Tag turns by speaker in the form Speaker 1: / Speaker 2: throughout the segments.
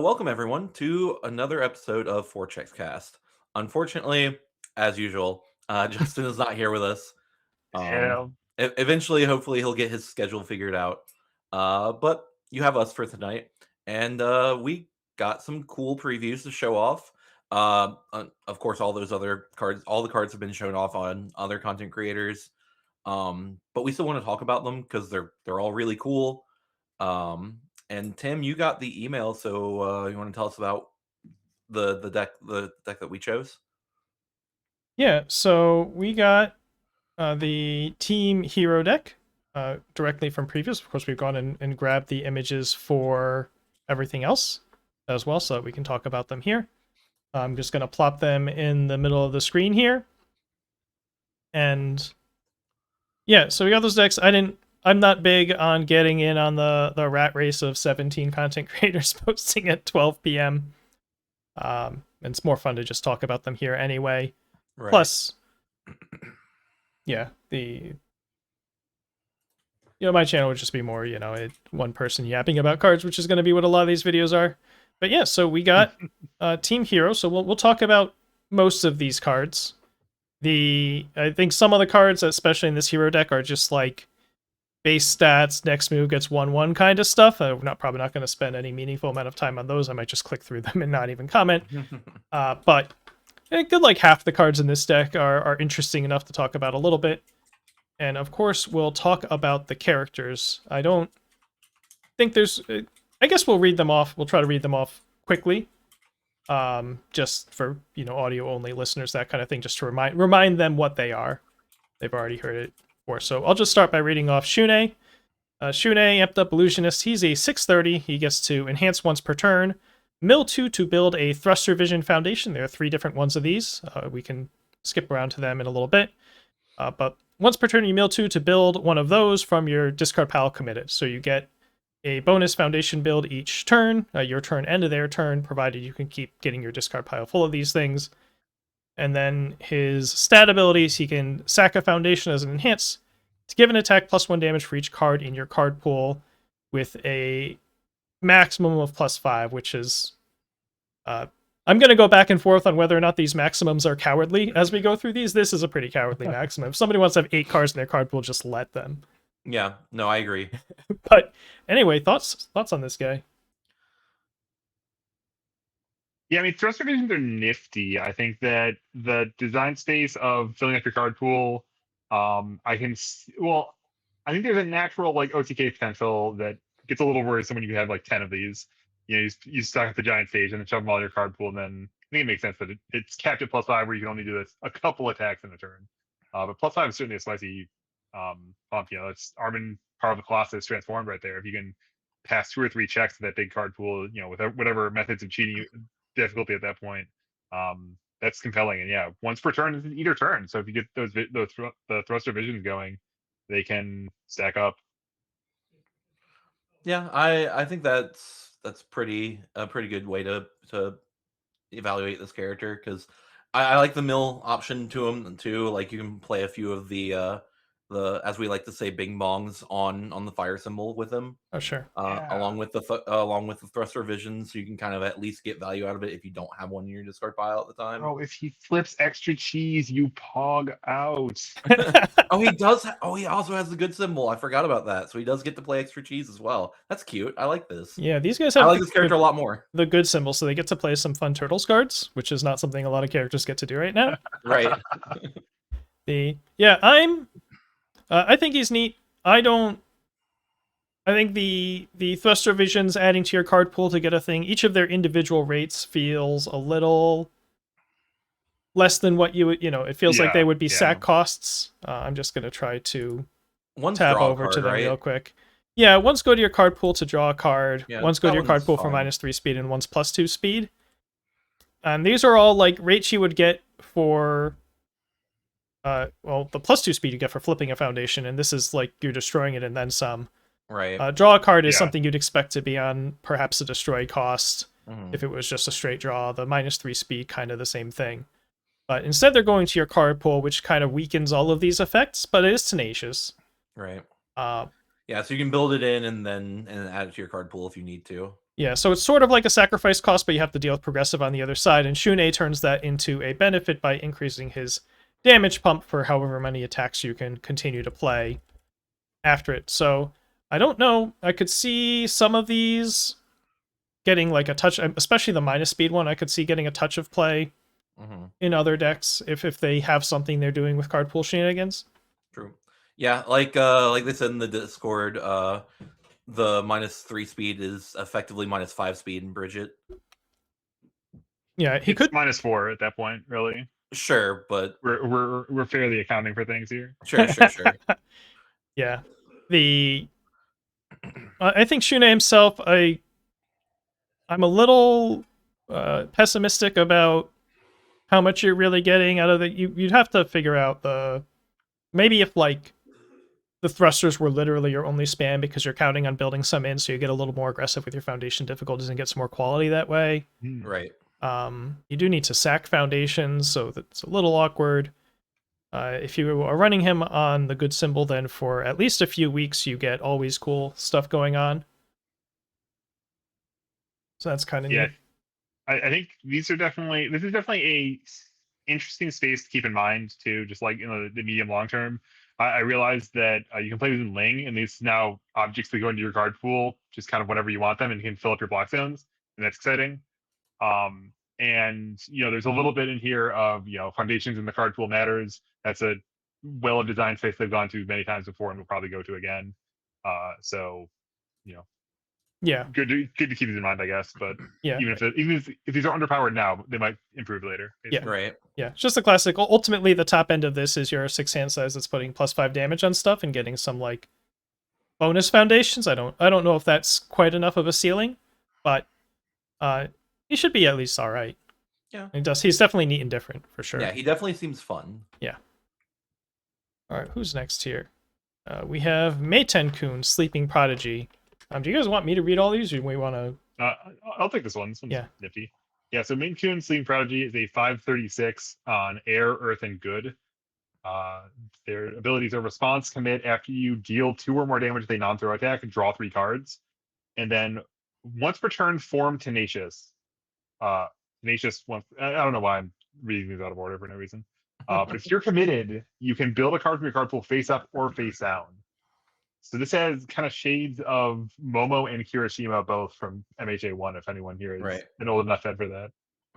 Speaker 1: Welcome everyone to another episode of Four Checks Cast. Unfortunately, as usual, Justin is not here with us. Um,
Speaker 2: Yeah.
Speaker 1: Eventually, hopefully, he'll get his schedule figured out. But you have us for tonight, and we got some cool previews to show off. Of course, all those other cards, all the cards have been shown off on other content creators. But we still want to talk about them because they're all really cool. Um, and Tim, you got the email, so you want to tell us about the deck that we chose?
Speaker 3: Yeah, so we got the Team Hero deck directly from previous. Of course, we've gone and grabbed the images for everything else as well, so that we can talk about them here. I'm just going to plop them in the middle of the screen here. And yeah, so we got those decks. I'm not big on getting in on the rat race of 17 content creators posting at 12 p.m. And it's more fun to just talk about them here anyway.
Speaker 1: Right.
Speaker 3: Plus, yeah, my channel would just be more, one person yapping about cards, which is going to be what a lot of these videos are. But yeah, so we got Team Hero. So we'll talk about most of these cards. I think some of the cards, especially in this hero deck, are just like base stats, next move gets 1/1 kind of stuff. I'm probably not going to spend any meaningful amount of time on those. I might just click through them and not even comment. But a good like half the cards in this deck are interesting enough to talk about a little bit. And of course, we'll talk about the characters. I don't think there's... I guess we'll read them off. We'll try to read them off quickly. Just for, audio-only listeners, that kind of thing, just to remind them what they are. They've already heard it before. So I'll just start by reading off Shun'ei. Shun'ei, Amped Up Illusionist. He's a 6/30. He gets to enhance once per turn. Mill 2 to build a Thruster Vision Foundation. There are 3 different ones of these. We can skip around to them in a little bit. But once per turn, you mill 2 to build one of those from your discard pile committed. So you get a bonus foundation build each turn, your turn and their turn, provided you can keep getting your discard pile full of these things. And then his stat abilities, he can sack a foundation as an enhance to give an attack +1 damage for each card in your card pool with a maximum of +5, which is... I'm going to go back and forth on whether or not these maximums are cowardly as we go through these. This is a pretty cowardly maximum. If somebody wants to have 8 cards in their card pool, just let them.
Speaker 1: Yeah, no, I agree.
Speaker 3: But anyway, thoughts on this guy?
Speaker 2: Yeah, I mean, thruster visions are nifty. I think that the design space of filling up your card pool, I think there's a natural like OTK potential that gets a little worrisome when you have like 10 of these. You stack up the giant stage and then shove them all in your card pool, and then I think it makes sense that it's capped at +5 where you can only do this a couple attacks in a turn. But +5 is certainly a spicy bump. It's Armin, Power of the Colossus transformed right there. If you can pass 2 or 3 checks to that big card pool, with whatever methods of cheating difficulty at that point, that's compelling. And yeah, once per turn is an eater turn. So if you get the thruster visions going, they can stack up.
Speaker 1: Yeah, I think that's a pretty good way to evaluate this character, because I like the mill option to him too. Like, you can play a few of the as we like to say, bing bongs on the fire symbol with him.
Speaker 3: Oh, sure.
Speaker 1: Along with the thruster vision, so you can kind of at least get value out of it if you don't have one in your discard pile at the time.
Speaker 2: Oh, if he flips extra cheese, you pog out.
Speaker 1: Oh, he does. He also has the good symbol. I forgot about that. So he does get to play extra cheese as well. That's cute. I like this.
Speaker 3: Yeah, these guys
Speaker 1: I
Speaker 3: have
Speaker 1: like this character a lot more.
Speaker 3: the good symbol, so they get to play some fun Turtles cards, which is not something a lot of characters get to do right now.
Speaker 1: Right.
Speaker 3: I think he's neat. I think the thruster visions adding to your card pool to get a thing, each of their individual rates feels a little less than what you would, it feels like they would be sack costs. I'm just going to try to tab over to them real quick. Yeah, once go to your card pool to draw a card, once go to your card pool for -3 speed, and once +2 speed. And these are all like rates you would get for the +2 speed you get for flipping a foundation, and this is like you're destroying it and then some.
Speaker 1: Right.
Speaker 3: Draw a card is something you'd expect to be on perhaps a destroy cost if it was just a straight draw. The -3 speed, kind of the same thing. But instead they're going to your card pool, which kind of weakens all of these effects, but it is tenacious.
Speaker 1: Right. Yeah, so you can build it in and then add it to your card pool if you need to.
Speaker 3: Yeah, so it's sort of like a sacrifice cost, but you have to deal with progressive on the other side, and Shun'ei turns that into a benefit by increasing his damage pump for however many attacks you can continue to play after it. So I don't know. I could see some of these getting like a touch, especially the minus speed one. I could see getting a touch of play in other decks if they have something they're doing with card pool shenanigans.
Speaker 1: True. Yeah, like they said in the Discord, the -3 speed is effectively -5 speed in Bridget.
Speaker 3: Yeah, he
Speaker 2: It's
Speaker 3: could.
Speaker 2: -4 at that point, really.
Speaker 1: Sure, but
Speaker 2: We're fairly accounting for things here.
Speaker 1: sure.
Speaker 3: Yeah, I think Shun'ei himself. I'm a little pessimistic about how much you're really getting out of it. You'd have to figure out maybe if like the thrusters were literally your only spam because you're counting on building some in, so you get a little more aggressive with your foundation difficulties and get some more quality that way.
Speaker 1: Right.
Speaker 3: You do need to sack foundations, so that's a little awkward. If you are running him on the good symbol, then for at least a few weeks you get always cool stuff going on. So that's kind of
Speaker 2: Yeah,
Speaker 3: neat.
Speaker 2: I think this is definitely a interesting space to keep in mind too. Just like the medium long term, I realized that you can play these in Ling, and these now objects that go into your card pool just kind of whenever you want them, and you can fill up your block zones, and that's exciting. And there's a little bit in here of foundations in the card pool matters. That's a well-designed space they've gone to many times before and will probably go to again. So
Speaker 3: Yeah,
Speaker 2: good to keep these in mind, I guess. But
Speaker 3: yeah,
Speaker 2: even if these are underpowered now, they might improve later.
Speaker 3: Yeah.
Speaker 2: basically.
Speaker 1: Right.
Speaker 3: yeah. It's just the classic. Ultimately, the top end of this is your 6 hand size that's putting +5 damage on stuff and getting some like bonus foundations. I don't know if that's quite enough of a ceiling, but he should be at least all right.
Speaker 1: Yeah.
Speaker 3: He's definitely neat and different for sure.
Speaker 1: Yeah, he definitely seems fun.
Speaker 3: All right, who's next here? We have Meitenkun, Sleeping Prodigy. Do you guys want me to read all these, or do we want to?
Speaker 2: I'll take this one. This one's
Speaker 3: Yeah.
Speaker 2: nifty. Yeah, so Meitenkun Sleeping Prodigy is a 536 on Air, Earth, and Good. Their abilities are response commit after you deal 2 or more damage with a non-throw attack and draw 3 cards. And then once per turn, form Tenacious. Tenacious, I don't know why I'm reading these out of order for no reason. But if you're committed, you can build a card from your card pool face up or face down. So this has kind of shades of Momo and Kirishima both from MHA1, if anyone here is an old enough head for that.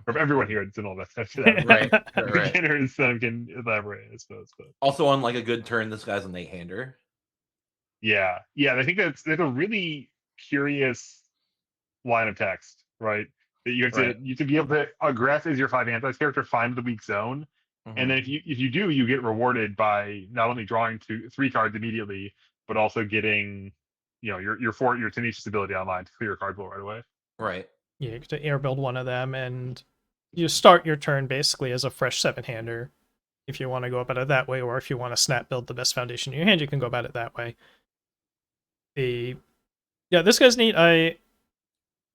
Speaker 2: Or if everyone here is an old enough head for that.
Speaker 1: Right.
Speaker 2: Beginners can elaborate, I suppose. But
Speaker 1: Also, on like a good turn, this guy's an 8-hander.
Speaker 2: yeah. I think that's a really curious line of text, right? That you have to be able to aggress as your 5 hand size character, find the weak zone. And then if you do, you get rewarded by not only drawing 3 cards immediately, but also getting your Tenacious ability online to clear your card pool right away.
Speaker 1: Right.
Speaker 3: Yeah, you get to air build one of them, and you start your turn basically as a fresh 7-hander if you want to go about it that way, or if you want to snap build the best foundation in your hand, you can go about it that way. This guy's neat.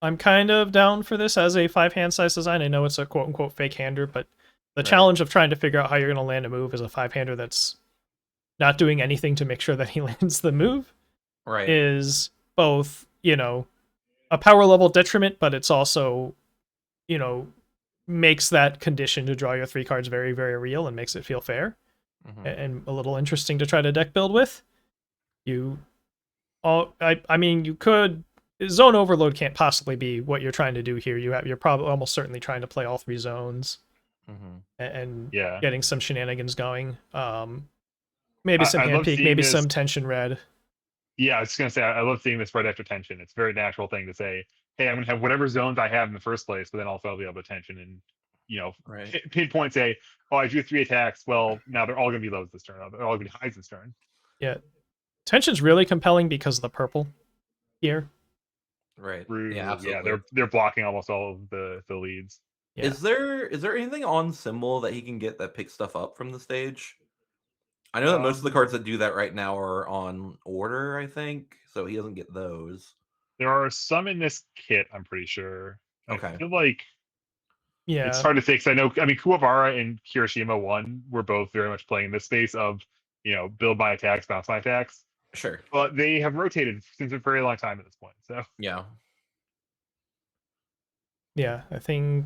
Speaker 3: I'm kind of down for this as a 5 hand size design. I know it's a quote unquote fake hander, but the challenge of trying to figure out how you're going to land a move as a 5-hander that's not doing anything to make sure that he lands the move is both, a power level detriment, but it's also, makes that condition to draw your 3 cards very, very real and makes it feel fair and a little interesting to try to deck build with. You could zone overload can't possibly be what you're trying to do here. You're probably almost certainly trying to play all 3 zones and getting some shenanigans going. Maybe some hand peek, maybe some tension red.
Speaker 2: Yeah, I was just gonna say I love seeing this right after tension. It's a very natural thing to say, hey, I'm gonna have whatever zones I have in the first place, but then also I'll be able to tension and pinpoint say, oh, I drew 3 attacks. Well, now they're all gonna be lows this turn. They're all gonna be highs this turn.
Speaker 3: Yeah. Tension's really compelling because of the purple here.
Speaker 1: Right.
Speaker 2: Yeah, absolutely. Yeah, they're blocking almost all of the leads.
Speaker 1: Yeah. Is there anything on symbol that he can get that picks stuff up from the stage? I know that most of the cards that do that right now are on order, I think, so he doesn't get those.
Speaker 2: There are some in this kit, I'm pretty sure.
Speaker 1: Okay.
Speaker 2: I feel like it's hard to say because Kuwabara and Kirishima 1 were both very much playing this space of, build my attacks, bounce my attacks.
Speaker 1: Sure.
Speaker 2: But they have rotated since a very long time at this point. So
Speaker 1: yeah.
Speaker 3: Yeah, I think.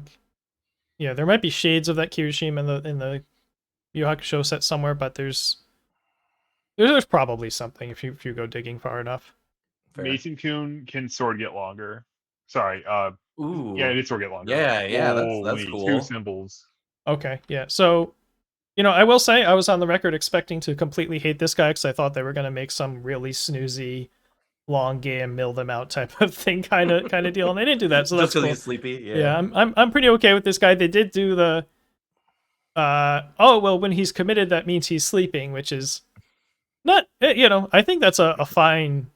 Speaker 3: Yeah, there might be shades of that Kirishima in the Yu Yu Hakusho set somewhere, but there's probably something if you go digging far enough.
Speaker 1: Fair.
Speaker 2: Mason Kun can sword get longer. Sorry.
Speaker 1: Ooh.
Speaker 2: Yeah, it did sword get longer.
Speaker 1: Yeah, that's
Speaker 2: Holy,
Speaker 1: cool.
Speaker 2: 2 symbols.
Speaker 3: Okay, yeah. So, I will say I was on the record expecting to completely hate this guy because I thought they were gonna make some really snoozy, long game, mill them out type of thing, kind of deal, and they didn't do that. So
Speaker 1: Just
Speaker 3: that's cool.
Speaker 1: he's sleepy. Yeah.
Speaker 3: Yeah, I'm pretty okay with this guy. They did do the oh well, when he's committed that means he's sleeping, which is not I think that's a fine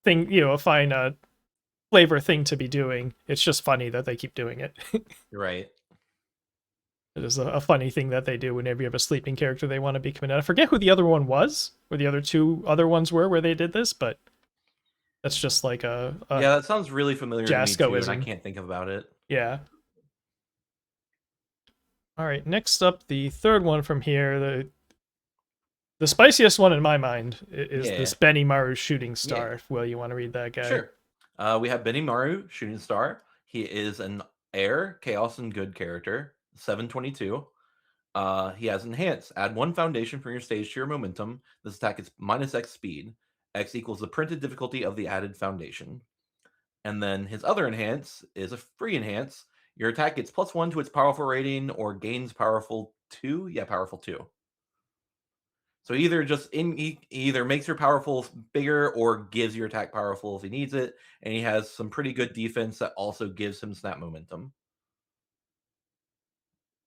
Speaker 3: thing, a fine flavor thing to be doing. It's just funny that they keep doing it.
Speaker 1: Right.
Speaker 3: It is a funny thing that they do whenever you have a sleeping character they want to be committed. I forget who the other one was, or the other two other ones were where they did this, but that's just like a
Speaker 1: Yeah, that sounds really familiar to me too, and I
Speaker 3: Jaskoism.
Speaker 1: can't think about it.
Speaker 3: Yeah. All right, next up, the third one from here, the spiciest one in my mind is
Speaker 1: Yeah.
Speaker 3: this Benimaru Shooting Star. If, Will, you want to read that guy?
Speaker 1: Sure. We have Benimaru, Shooting Star. He is an Air, Chaos, and Good character, 722. He has Enhance. Add 1 foundation from your stage to your momentum. This attack is minus X speed. X equals the printed difficulty of the added foundation. And then his other Enhance is a free Enhance. Your attack gets +1 to its powerful rating or gains powerful 2. Yeah, powerful 2. So he either makes your powerful bigger or gives your attack powerful if he needs it, and he has some pretty good defense that also gives him snap momentum.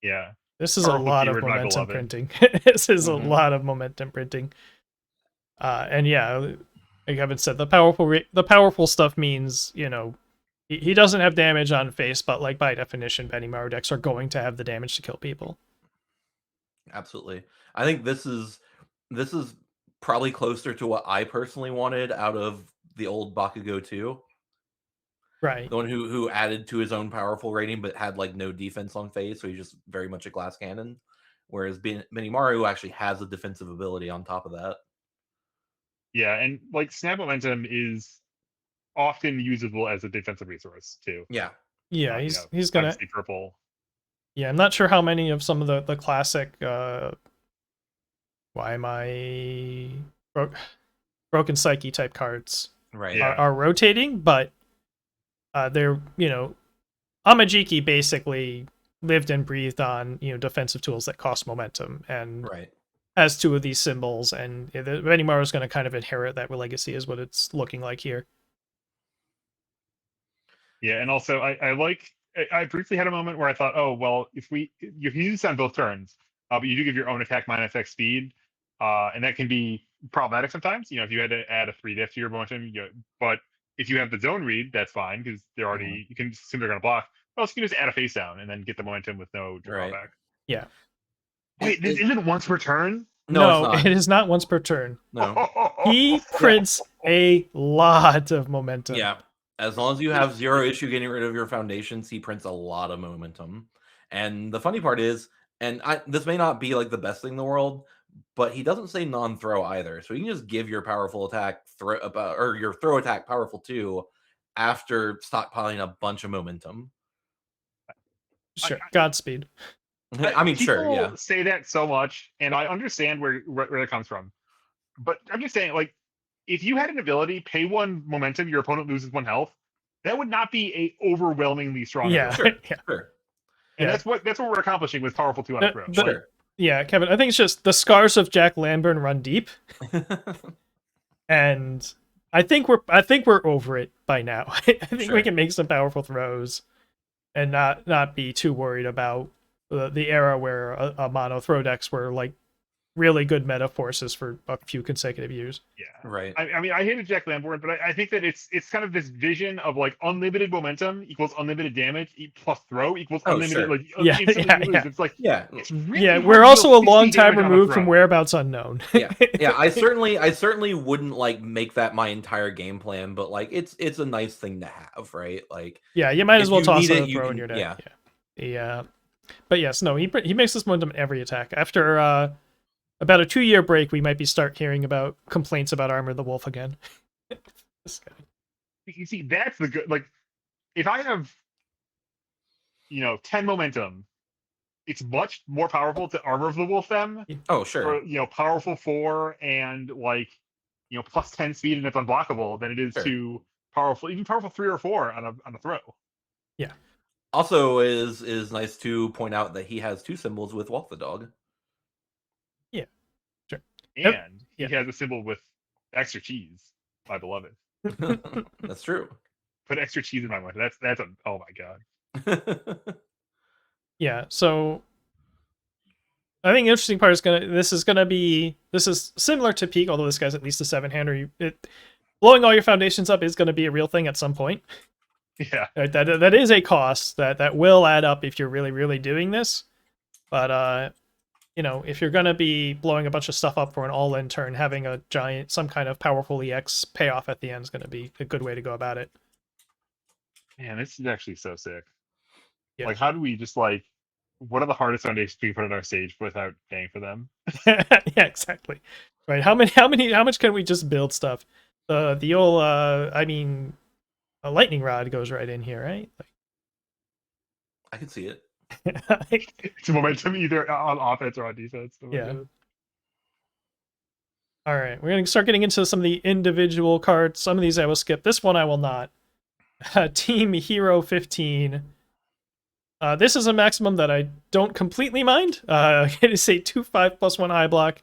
Speaker 2: Yeah.
Speaker 3: This is
Speaker 2: Powerful
Speaker 3: a lot of
Speaker 2: keyword, my
Speaker 3: momentum
Speaker 2: beloved.
Speaker 3: printing. This is
Speaker 1: Mhm.
Speaker 3: a lot of momentum printing. And yeah, like Evan said, the powerful stuff means he doesn't have damage on face, but like by definition, Benimaru decks are going to have the damage to kill people.
Speaker 1: Absolutely. I think this is probably closer to what I personally wanted out of the old Bakugo 2.
Speaker 3: Right.
Speaker 1: The one who added to his own powerful rating but had like no defense on face, so he's just very much a glass cannon. Whereas Benimaru actually has a defensive ability on top of that.
Speaker 2: Yeah, and like snap momentum is often usable as a defensive resource too.
Speaker 1: Yeah.
Speaker 3: Yeah, he's gonna.
Speaker 2: Obviously purple.
Speaker 3: Yeah, I'm not sure how many of some of the classic. Why am I Broken Psyche type cards
Speaker 1: Right.
Speaker 2: Yeah.
Speaker 3: are rotating, but they're Amajiki basically lived and breathed on defensive tools that cost momentum and
Speaker 1: Right.
Speaker 3: has 2 of these symbols, and Benimaru is going to kind of inherit that legacy, is what it's looking like here.
Speaker 2: Yeah, and also I briefly had a moment where I thought, oh well, if you use this on both turns, but you do give your own attack minus X speed, and that can be problematic sometimes. If you had to add a 3 diff to your momentum, but if you have the zone read, that's fine because they're already you can assume they're going to block. Or else you can just add a face down and then get the momentum with no drawback.
Speaker 3: Yeah.
Speaker 2: Wait, this isn't once per turn?
Speaker 1: No, it's not.
Speaker 3: it is not once per turn.
Speaker 1: No.
Speaker 3: He prints a lot of momentum.
Speaker 1: Yeah. As long as you have 0 issue getting rid of your foundations, he prints a lot of momentum. And the funny part is, this may not be like the best thing in the world, but he doesn't say non-throw either. So you can just give your powerful attack or your throw attack powerful 2 after stockpiling a bunch of momentum.
Speaker 3: Sure. Godspeed.
Speaker 1: I mean, sure,
Speaker 2: People
Speaker 1: yeah.
Speaker 2: say that so much, and I understand where it comes from. But I'm just saying, like, if you had an ability, pay 1 momentum, your opponent loses 1 health, that would not be a overwhelmingly strong
Speaker 3: Yeah.
Speaker 2: ability.
Speaker 1: Sure.
Speaker 2: And
Speaker 3: Yeah.
Speaker 2: that's what we're accomplishing with powerful 2 on a throw.
Speaker 3: But-
Speaker 2: Like,
Speaker 1: Sure.
Speaker 3: Yeah, Kevin, I think it's just the scars of Jack Lamburn run deep, and I think we're over it by now. I think
Speaker 1: Sure.
Speaker 3: we can make some powerful throws and not be too worried about the era where a mono throw decks were like really good meta forces for a few consecutive years.
Speaker 2: yeah.
Speaker 1: Right.
Speaker 2: I mean, I hated Jack Lamborn, but I think that it's kind of this vision of like unlimited momentum equals unlimited damage plus throw equals
Speaker 1: Oh,
Speaker 2: unlimited
Speaker 1: sure.
Speaker 2: like
Speaker 3: Yeah,
Speaker 2: instantly
Speaker 3: yeah,
Speaker 2: you lose.
Speaker 3: yeah.
Speaker 2: It's like
Speaker 1: Yeah.
Speaker 2: it's really
Speaker 3: Yeah,
Speaker 2: hard
Speaker 3: we're
Speaker 2: to
Speaker 3: also
Speaker 2: deal
Speaker 3: a long
Speaker 2: 60
Speaker 3: time
Speaker 2: damage on a
Speaker 3: removed from
Speaker 2: throw.
Speaker 3: whereabouts unknown.
Speaker 1: Yeah. I certainly wouldn't like make that my entire game plan, but like it's a nice thing to have, right? Like
Speaker 3: Yeah, you might as
Speaker 1: if
Speaker 3: well
Speaker 1: you
Speaker 3: toss
Speaker 1: need
Speaker 3: on
Speaker 1: it,
Speaker 3: a
Speaker 1: you
Speaker 3: throw in
Speaker 1: can-
Speaker 3: your deck.
Speaker 1: yeah.
Speaker 3: Yeah. But yes, no, he makes this momentum in every attack. After about a 2-year break, we might be start hearing about complaints about Armor the Wolf again. This guy.
Speaker 2: You see, that's the good. Like, if I have 10 momentum. It's much more powerful to Armor of the Wolf them
Speaker 1: Oh, sure.
Speaker 2: for powerful 4 and plus 10 speed and it's unblockable than it is
Speaker 1: Sure.
Speaker 2: to even powerful 3 or 4 on a throw.
Speaker 1: Also, is nice to point out that he has 2 symbols with Walk the Dog.
Speaker 2: And he
Speaker 3: Yeah.
Speaker 2: has a symbol with extra cheese, my beloved.
Speaker 1: That's true.
Speaker 2: Put extra cheese in my mouth. That's a oh my god.
Speaker 3: Yeah, so I think the interesting part is this is similar to Peak, although this guy's at least a 7-hander. Blowing all your foundations up is gonna be a real thing at some point.
Speaker 2: Yeah.
Speaker 3: Right, that is a cost that will add up if you're really, really doing this. But if you're gonna be blowing a bunch of stuff up for an all-in turn, having some kind of powerful EX payoff at the end is gonna be a good way to go about it.
Speaker 2: Man, this is actually so sick.
Speaker 3: Yeah.
Speaker 2: Like, how do we just what are the hardest foundations we can put on our stage without paying for them?
Speaker 3: Yeah, exactly. Right. How much can we just build stuff? The old a lightning rod goes right in here, right?
Speaker 1: I can see it.
Speaker 2: It's momentum either on offense or on defense. Oh my
Speaker 3: Yeah.
Speaker 2: God.
Speaker 3: All right, we're going to start getting into some of the individual cards. Some of these I will skip. This one I will not. Team Hero 15. This is a maximum that I don't completely mind. It is a 2/5 +1 high block.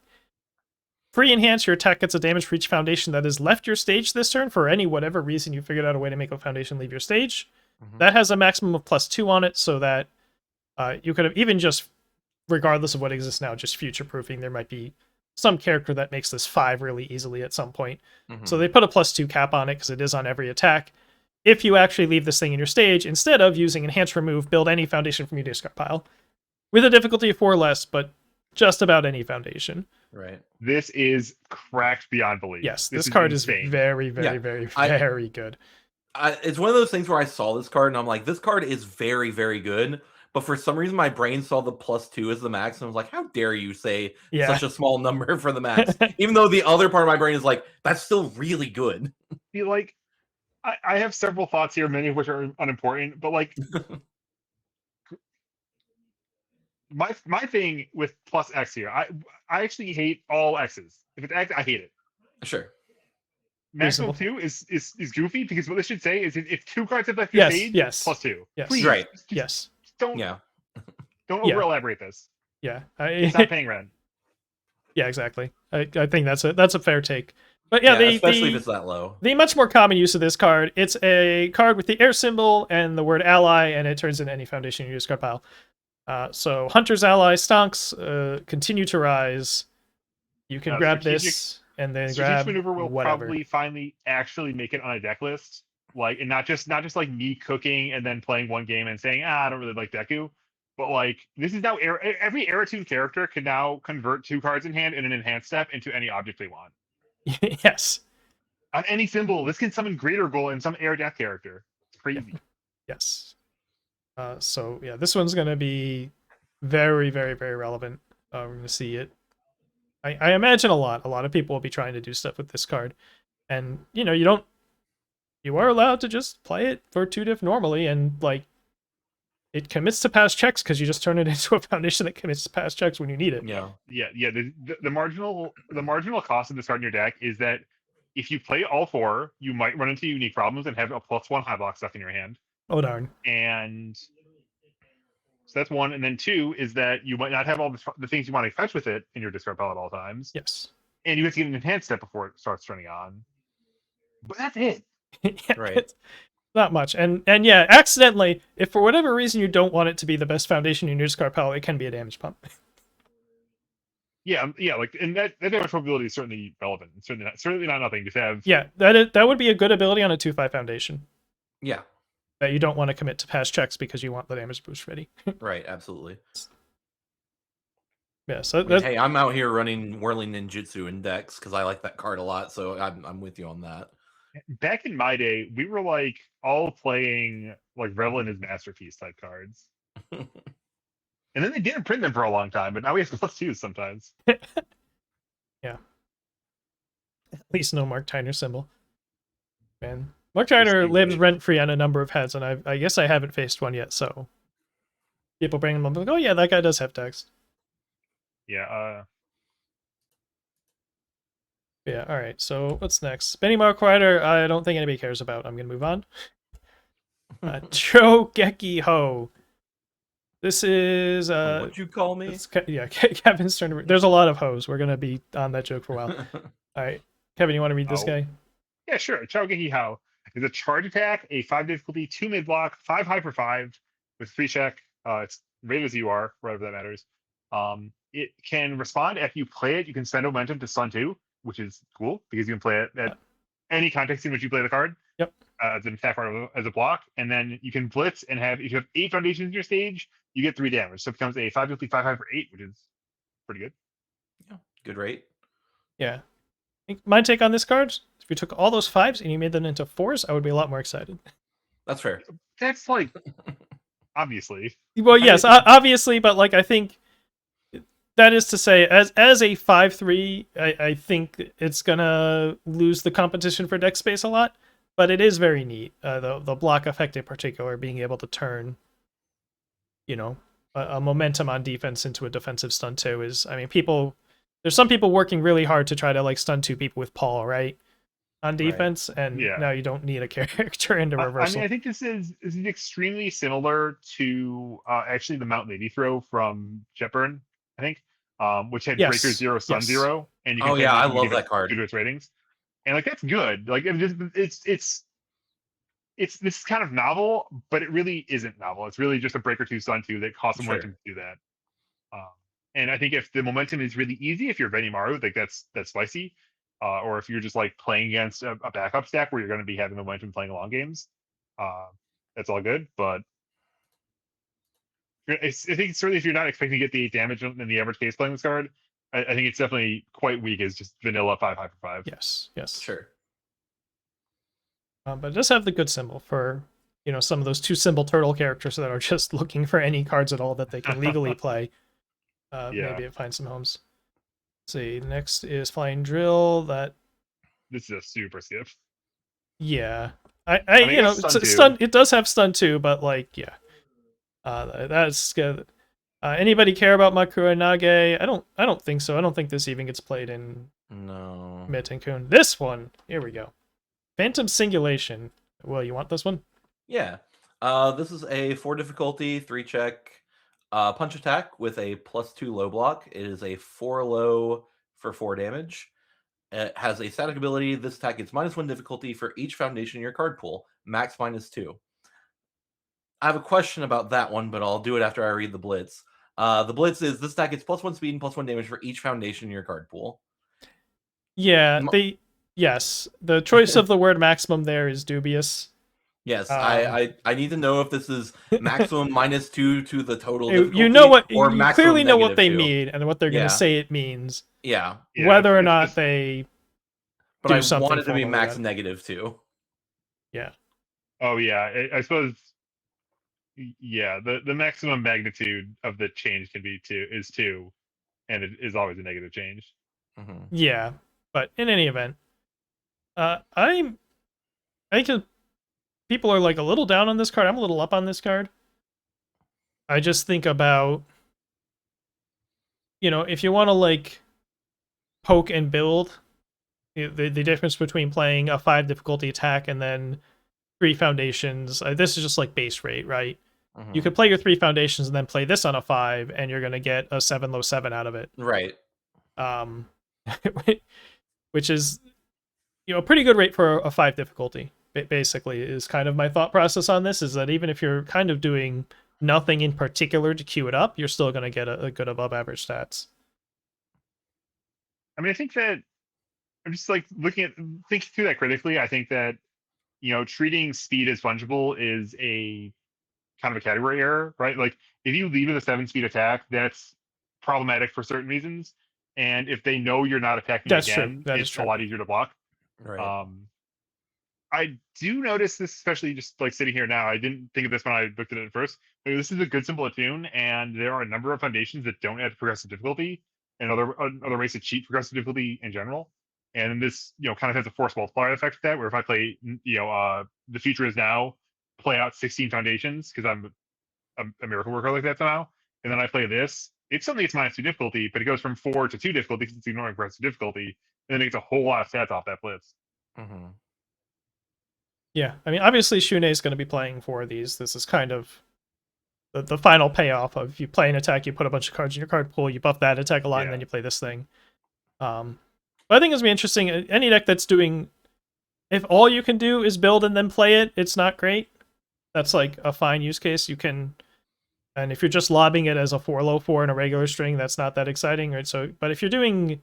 Speaker 3: Free enhance, your attack gets a damage for each foundation that has left your stage this turn for whatever reason you figured out a way to make a foundation leave your stage.
Speaker 1: Mhm.
Speaker 3: That has a maximum of +2 on it, so that you could have even just, regardless of what exists now, just future-proofing. There might be some character that makes this 5 really easily at some point.
Speaker 1: Mhm.
Speaker 3: So they put a +2 cap on it because it is on every attack. If you actually leave this thing in your stage, instead of using Enhance Remove, build any foundation from your discard pile. With a difficulty of 4 or less, but just about any foundation.
Speaker 1: Right.
Speaker 2: This is cracked beyond belief.
Speaker 3: Yes, this card
Speaker 2: insane.
Speaker 3: is very, very,
Speaker 1: Yeah,
Speaker 3: very,
Speaker 1: I-
Speaker 3: very good.
Speaker 1: It's one of those things where I saw this card and I'm like, this card is very, very good. But for some reason, my brain saw the +2 as the max, and I was like, "How dare you say
Speaker 3: Yeah.
Speaker 1: such a small number for the max?" Even though the other part of my brain is like, "That's still really good."
Speaker 2: I have several thoughts here, many of which are unimportant, but my thing with +X here, I actually hate all X's. If it's X, I hate it.
Speaker 1: Sure.
Speaker 2: Maximum
Speaker 3: Reasonable.
Speaker 2: 2 is goofy because what this should say is if 2 cards have left your
Speaker 3: Yes,
Speaker 2: stage,
Speaker 3: yes.
Speaker 2: +2.
Speaker 3: Yes.
Speaker 2: Please,
Speaker 1: Right.
Speaker 2: just
Speaker 3: Yes.
Speaker 2: don't
Speaker 1: Yeah.
Speaker 3: Yeah.
Speaker 2: over elaborate this.
Speaker 3: Yeah.
Speaker 2: It's not paying rent.
Speaker 3: Yeah, exactly. I think that's a fair take. But yeah,
Speaker 1: especially if it's that low.
Speaker 3: the much more common use of this card, it's a card with the air symbol and the word ally, and it turns into any foundation in your discard pile. So Hunter's Ally stonks continue to rise. You can grab this and then
Speaker 2: Strategic
Speaker 3: grab
Speaker 2: maneuver will
Speaker 3: whatever.
Speaker 2: probably finally actually make it on a deck list. And not just like me cooking and then playing one game and saying, I don't really like Deku. But this is now every Aratune character can now convert 2 cards in hand in an enhanced step into any object they want.
Speaker 3: Yes.
Speaker 2: On any symbol, this can summon Greater Goal in some air death character. It's crazy.
Speaker 3: Yes. So yeah, this one's gonna be very, very, very relevant. We're gonna see it. I imagine a lot of people will be trying to do stuff with this card, and you are allowed to just play it for 2 diff normally, and it commits to past checks because you just turn it into a foundation that commits to past checks when you need it.
Speaker 1: Yeah.
Speaker 2: Yeah. The marginal cost of this card in your deck is that if you play all 4, you might run into unique problems and have a +1 high block stuff in your hand.
Speaker 3: Oh darn.
Speaker 2: And so that's 1. And then 2 is that you might not have all the things you want to fetch with it in your discard pile at all times.
Speaker 3: Yes.
Speaker 2: And you have to get an enhanced step before it starts turning on. But that's it.
Speaker 3: Yeah,
Speaker 1: Right.
Speaker 3: it's not much. And yeah, accidentally, if for whatever reason you don't want it to be the best foundation in your discard pile, it can be a damage pump.
Speaker 2: Yeah. And that damage probability is certainly relevant. It's certainly not nothing. Just have
Speaker 3: Yeah, that would be a good ability on a 2/5 foundation.
Speaker 1: Yeah.
Speaker 3: That you don't want to commit to past checks because you want the damage boost ready.
Speaker 1: Right. Absolutely.
Speaker 3: Yeah, so
Speaker 1: I mean,
Speaker 3: that's
Speaker 1: hey, I'm out here running Whirling Ninjutsu in decks because I like that card a lot. So I'm with you on that.
Speaker 2: back in my day, we were all playing Revel in his masterpiece type cards. And then they didn't print them for a long time, but now we have +2s sometimes.
Speaker 3: at least no Mark Tyner symbol. Man, Mark Tyner
Speaker 2: Just
Speaker 3: lives
Speaker 2: easy.
Speaker 3: rent free on a number of heads, and I guess I haven't faced one yet. So people bring them up like, oh yeah, that guy does have text.
Speaker 2: Yeah.
Speaker 3: Yeah, all right. So what's next? Benny Mark Rider, I don't think anybody cares about. I'm gonna move on. Chogeki Ho. This is
Speaker 1: What'd you call me?
Speaker 3: yeah, Kevin's turn to. There's a lot of hoes. We're gonna be on that joke for a while. All right, Kevin, you want to read this
Speaker 2: Oh.
Speaker 3: guy?
Speaker 2: Yeah, sure. Chaogehi Hao is a charge attack, a 5 difficulty, 2 mid block, 5 high for 5 with free check. It's rated as you are, whatever that matters. It can respond after you play it. You can spend momentum to stun 2, which is cool because you can play it at any context in which you play the card.
Speaker 3: Yep.
Speaker 2: As an attack card, as a block, and then you can blitz and have, if you have 8 foundations in your stage, you get 3 damage. So it becomes a 5 difficulty, 5 high for 8, which is pretty good.
Speaker 1: Yeah, good rate.
Speaker 3: Yeah. My take on this card: if you took all those 5s and you made them into 4s, I would be a lot more excited.
Speaker 1: That's fair.
Speaker 2: That's like obviously.
Speaker 3: Well, yes, obviously, but like I think that is to say, as a 5/3, I think it's gonna lose the competition for deck space a lot. But it is very neat. The block effect in particular, being able to turn, a momentum on defense into a defensive stun 2 is. I mean, there's some people working really hard to try to like stun 2 people with Paul, right? On defense, and now you don't need a character into reversal.
Speaker 2: I mean, I think this is extremely similar to actually the Mount Lady throw from Jetburn, I think, which had
Speaker 3: Yes.
Speaker 2: Breaker 0, Stun
Speaker 3: Yes.
Speaker 2: 0, and you can
Speaker 1: Oh
Speaker 2: play
Speaker 1: yeah, I
Speaker 2: and
Speaker 1: love
Speaker 2: give it
Speaker 1: that card.
Speaker 2: due to its ratings, and like that's good. Like it's this is kind of novel, but it really isn't novel. It's really just a Breaker 2, Stun 2 that costs
Speaker 1: Sure.
Speaker 2: momentum to do that. And I think if the momentum is really easy, if you're Benimaru, like that's spicy. Or if you're just like playing against a backup stack where you're going to be having momentum playing long games, that's all good. But I think certainly if you're not expecting to get the 8 damage in the average case playing this card, I think it's definitely quite weak as just vanilla 5 high for 5.
Speaker 3: Yes.
Speaker 1: Sure.
Speaker 3: But it does have the good symbol for some of those 2 symbol turtle characters that are just looking for any cards at all that they can legally play. Maybe it finds some homes. Let's see, next is Flying Drill.
Speaker 2: This is a super skip.
Speaker 3: Yeah,
Speaker 2: stun
Speaker 3: it does have stun 2, but like that's good. Anybody care about Makura Nage? I don't think so. I don't think this even gets played in Metankun. This one, here we go. Phantom Singulation. Well, you want this one?
Speaker 1: Yeah. This is a 4 difficulty, 3 check punch attack with a +2 low block. It is a 4 low for 4 damage. It has a static ability. This attack gets -1 difficulty for each foundation in your card pool, max -2. I have a question about that one, but I'll do it after I read the blitz. The blitz is this attack gets +1 speed and +1 damage for each foundation in your card pool.
Speaker 3: Yeah, yes. The choice of the word maximum there is dubious.
Speaker 1: Yes, I need to know if this is maximum -2 to the total
Speaker 3: you
Speaker 1: difficulty, or
Speaker 3: you clearly know what they
Speaker 1: -2.
Speaker 3: mean and what they're going to say it means.
Speaker 1: Yeah.
Speaker 3: Whether or not they
Speaker 1: but
Speaker 3: do
Speaker 1: I
Speaker 3: something
Speaker 1: want it to be
Speaker 3: formally
Speaker 1: max
Speaker 3: about it.
Speaker 1: -2.
Speaker 3: Yeah.
Speaker 2: Oh yeah, I suppose. Yeah, the maximum magnitude of the change can be 2, and it is always a negative change.
Speaker 1: Mm-hmm.
Speaker 3: Yeah, but in any event, I think people are like a little down on this card. I'm a little up on this card. I just think about, if you want to like poke and build, the difference between playing a 5 difficulty attack and then 3 foundations. This is just like base rate, right?
Speaker 1: Mm-hmm.
Speaker 3: You could play your 3 foundations and then play this on a 5, and you're gonna get a 7 low 7 out of it.
Speaker 1: Right.
Speaker 3: Which is, a pretty good rate for a 5 difficulty. Basically, is kind of my thought process on this. Is that even if you're kind of doing nothing in particular to queue it up, you're still gonna get a good above average stats.
Speaker 2: I mean, I think that I'm just like thinking through that critically. I think that treating speed as fungible is a kind of a category error, right? Like if you lead with a 7 speed attack, that's problematic for certain reasons. And if they know you're not attacking again, it's a lot easier to block.
Speaker 1: Right.
Speaker 2: I do notice this, especially just like sitting here now. I didn't think of this when I looked at it at first. But this is a good simple attune, and there are a number of foundations that don't add progressive difficulty, and other ways to cheat progressive difficulty in general. And this, kind of has a force multiplier effect to that, where if I play, the future is now, play out 16 foundations because I'm a miracle worker like that somehow, and then I play this, it suddenly gets -2 difficulty, but it goes from 4 to 2 difficulty because it's ignoring progressive difficulty, and then it gets a whole lot of stats off that blitz.
Speaker 1: Mm-hmm.
Speaker 3: Yeah, I mean, obviously Shune is going to be playing 4 of these. This is kind of the final payoff of you play an attack, you put a bunch of cards in your card pool, you buff that attack a lot, and
Speaker 2: Yeah.
Speaker 3: then you play this thing. But I think it's gonna be interesting. Any deck that's doing, if all you can do is build and then play it, it's not great. That's like a fine use case. You can, and if you're just lobbing it as a 4-low-4 in a regular string, that's not that exciting, right? So, but if you're doing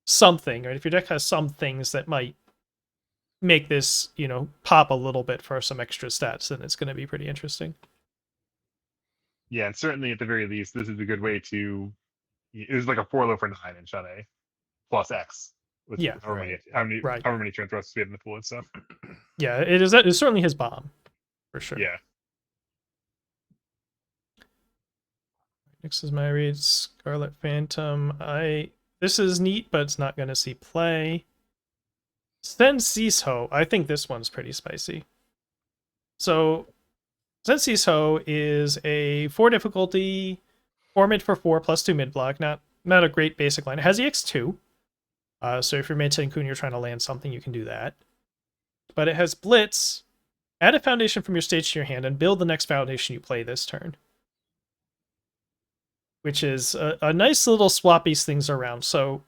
Speaker 3: something, right? If your deck has some things that might make this, you know, pop a little bit for some extra stats, then it's going to be pretty interesting.
Speaker 2: Yeah, and certainly at the very least, this is a good way to. It was like a 4-low for 9 in Shane plus X. With
Speaker 3: Yeah,
Speaker 2: however
Speaker 3: right.
Speaker 2: many turn thrusts we have in the pool and stuff.
Speaker 3: Yeah, it's certainly his bomb, for sure.
Speaker 2: Yeah.
Speaker 3: Next is my read, Scarlet Phantom. This is neat, but it's not going to see play. Sen Sisho. I think this one's pretty spicy. So, Sen Sisho is a 4 difficulty, 4 mid for 4 plus 2 mid block. Not a great basic line. It has EX2. So if you're Mei-Ten Kun, you're trying to land something, you can do that. But it has Blitz. Add a foundation from your stage to your hand and build the next foundation you play this turn. Which is a nice little swap these things around. So,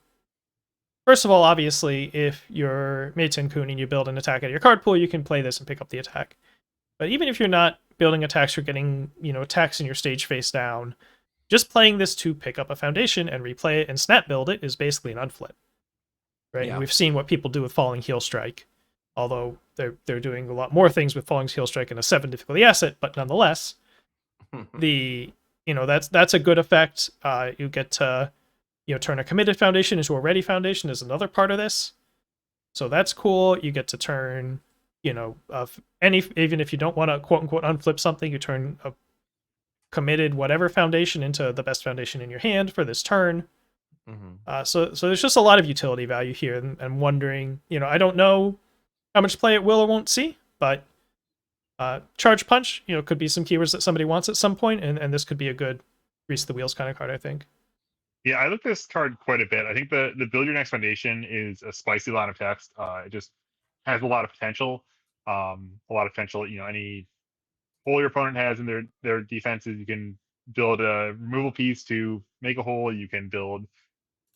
Speaker 3: first of all, obviously, if you're Mei-Ten Kun and you build an attack out of your card pool, you can play this and pick up the attack. But even if you're not building attacks, you're getting, you know, attacks in your stage face down. Just playing this to pick up a foundation and replay it and snap build it is basically an unflip. Right?
Speaker 1: Yeah.
Speaker 3: And we've seen what people do with Falling Heel Strike. Although they're doing a lot more things with Falling Heel Strike in a 7 difficulty asset, but nonetheless, that's a good effect. You get to, turn a committed foundation into a ready foundation is another part of this. So that's cool. You get to turn, even if you don't want to quote unquote unflip something, you turn a committed whatever foundation into the best foundation in your hand for this turn.
Speaker 1: Mm-hmm.
Speaker 3: So there's just a lot of utility value here, and wondering, I don't know how much play it will or won't see, but Charge Punch, could be some keywords that somebody wants at some point, and this could be a good grease the wheels kind of card, I think.
Speaker 2: Yeah, I looked this card quite a bit. I think the build your next foundation is a spicy line of text. It just has a lot of potential. Any hole your opponent has in their defenses, you can build a removal piece to make a hole. You can build.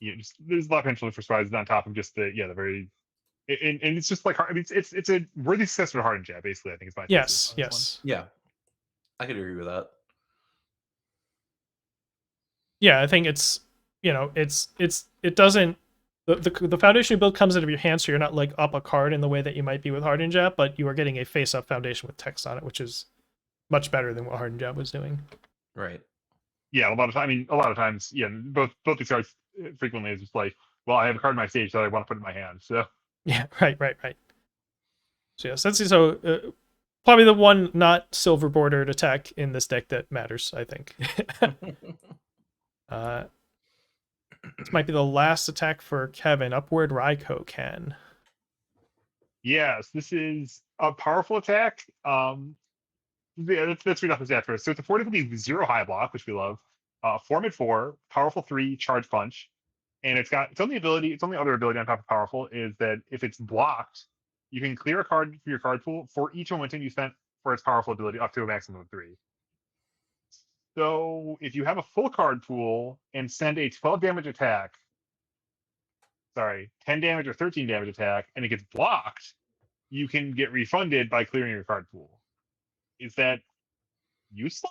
Speaker 2: There's a lot of potential for surprises on top of just the very. And it's just like it's a worthy successor to Hardened Jab, basically. I think it's my
Speaker 3: yes.
Speaker 1: Yeah, I could agree with that.
Speaker 3: Yeah, I think it's it doesn't the foundation you build comes out of your hand, so you're not like up a card in the way that you might be with Hardened Jab, but you are getting a face up foundation with text on it, which is much better than what Hardened Jab was doing.
Speaker 1: Right.
Speaker 2: Yeah, a lot of times, yeah, both these cards frequently is just like, well, I have a card in my stage that I want to put in my hand, so.
Speaker 3: Yeah, right. So yeah, so probably the one not silver bordered attack in this deck that matters, I think. This might be the last attack for Kevin. Upward Raikou Ken.
Speaker 2: Yes, this is a powerful attack. Let's read off the stat first. So it's a 4 difficulty 0 high block, which we love. 4 mid 4, powerful 3, charge punch. And its only other ability on top of powerful is that if it's blocked, you can clear a card from your card pool for each momentum you spent for its powerful ability up to a maximum of 3. So if you have a full card pool and send a 10 damage or 13 damage attack, and it gets blocked, you can get refunded by clearing your card pool. Is that useful?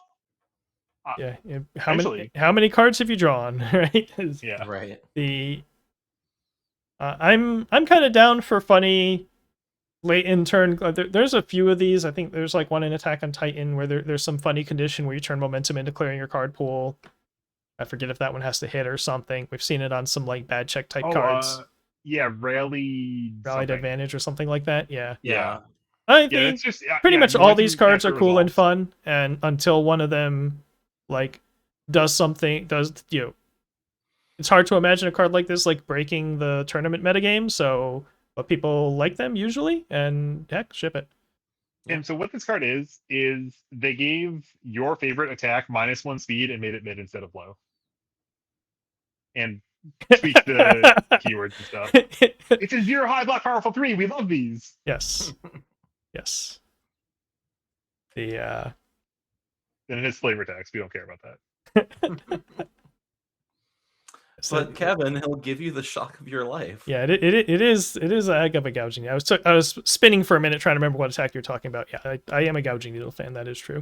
Speaker 3: Yeah. How many cards have you drawn? Right.
Speaker 2: Yeah.
Speaker 1: Right.
Speaker 3: I'm kind of down for funny late in turn. There's a few of these. I think there's like one in Attack on Titan where there's some funny condition where you turn momentum into clearing your card pool. I forget if that one has to hit or something. We've seen it on some like bad check type cards.
Speaker 2: Rallied
Speaker 3: Advantage or something like that. Yeah.
Speaker 2: I
Speaker 3: think it's just pretty much all these cards are cool and fun, and until one of them like does something, it's hard to imagine a card like this like breaking the tournament metagame. So, but people like them usually, and heck, ship it.
Speaker 1: Yeah.
Speaker 2: And so what this card is they gave your favorite attack -1 speed and made it mid instead of low. And tweaked the keywords and stuff. It's a 0 high block powerful 3. We love these.
Speaker 3: Yes. Yes. The
Speaker 2: And it has flavor text. We don't care about that.
Speaker 1: But Kevin, he'll give you the shock of your life.
Speaker 3: yeah, it is a heck of a gouging. I was spinning for a minute trying to remember what attack you're talking about. Yeah, I am a gouging needle fan. That is true.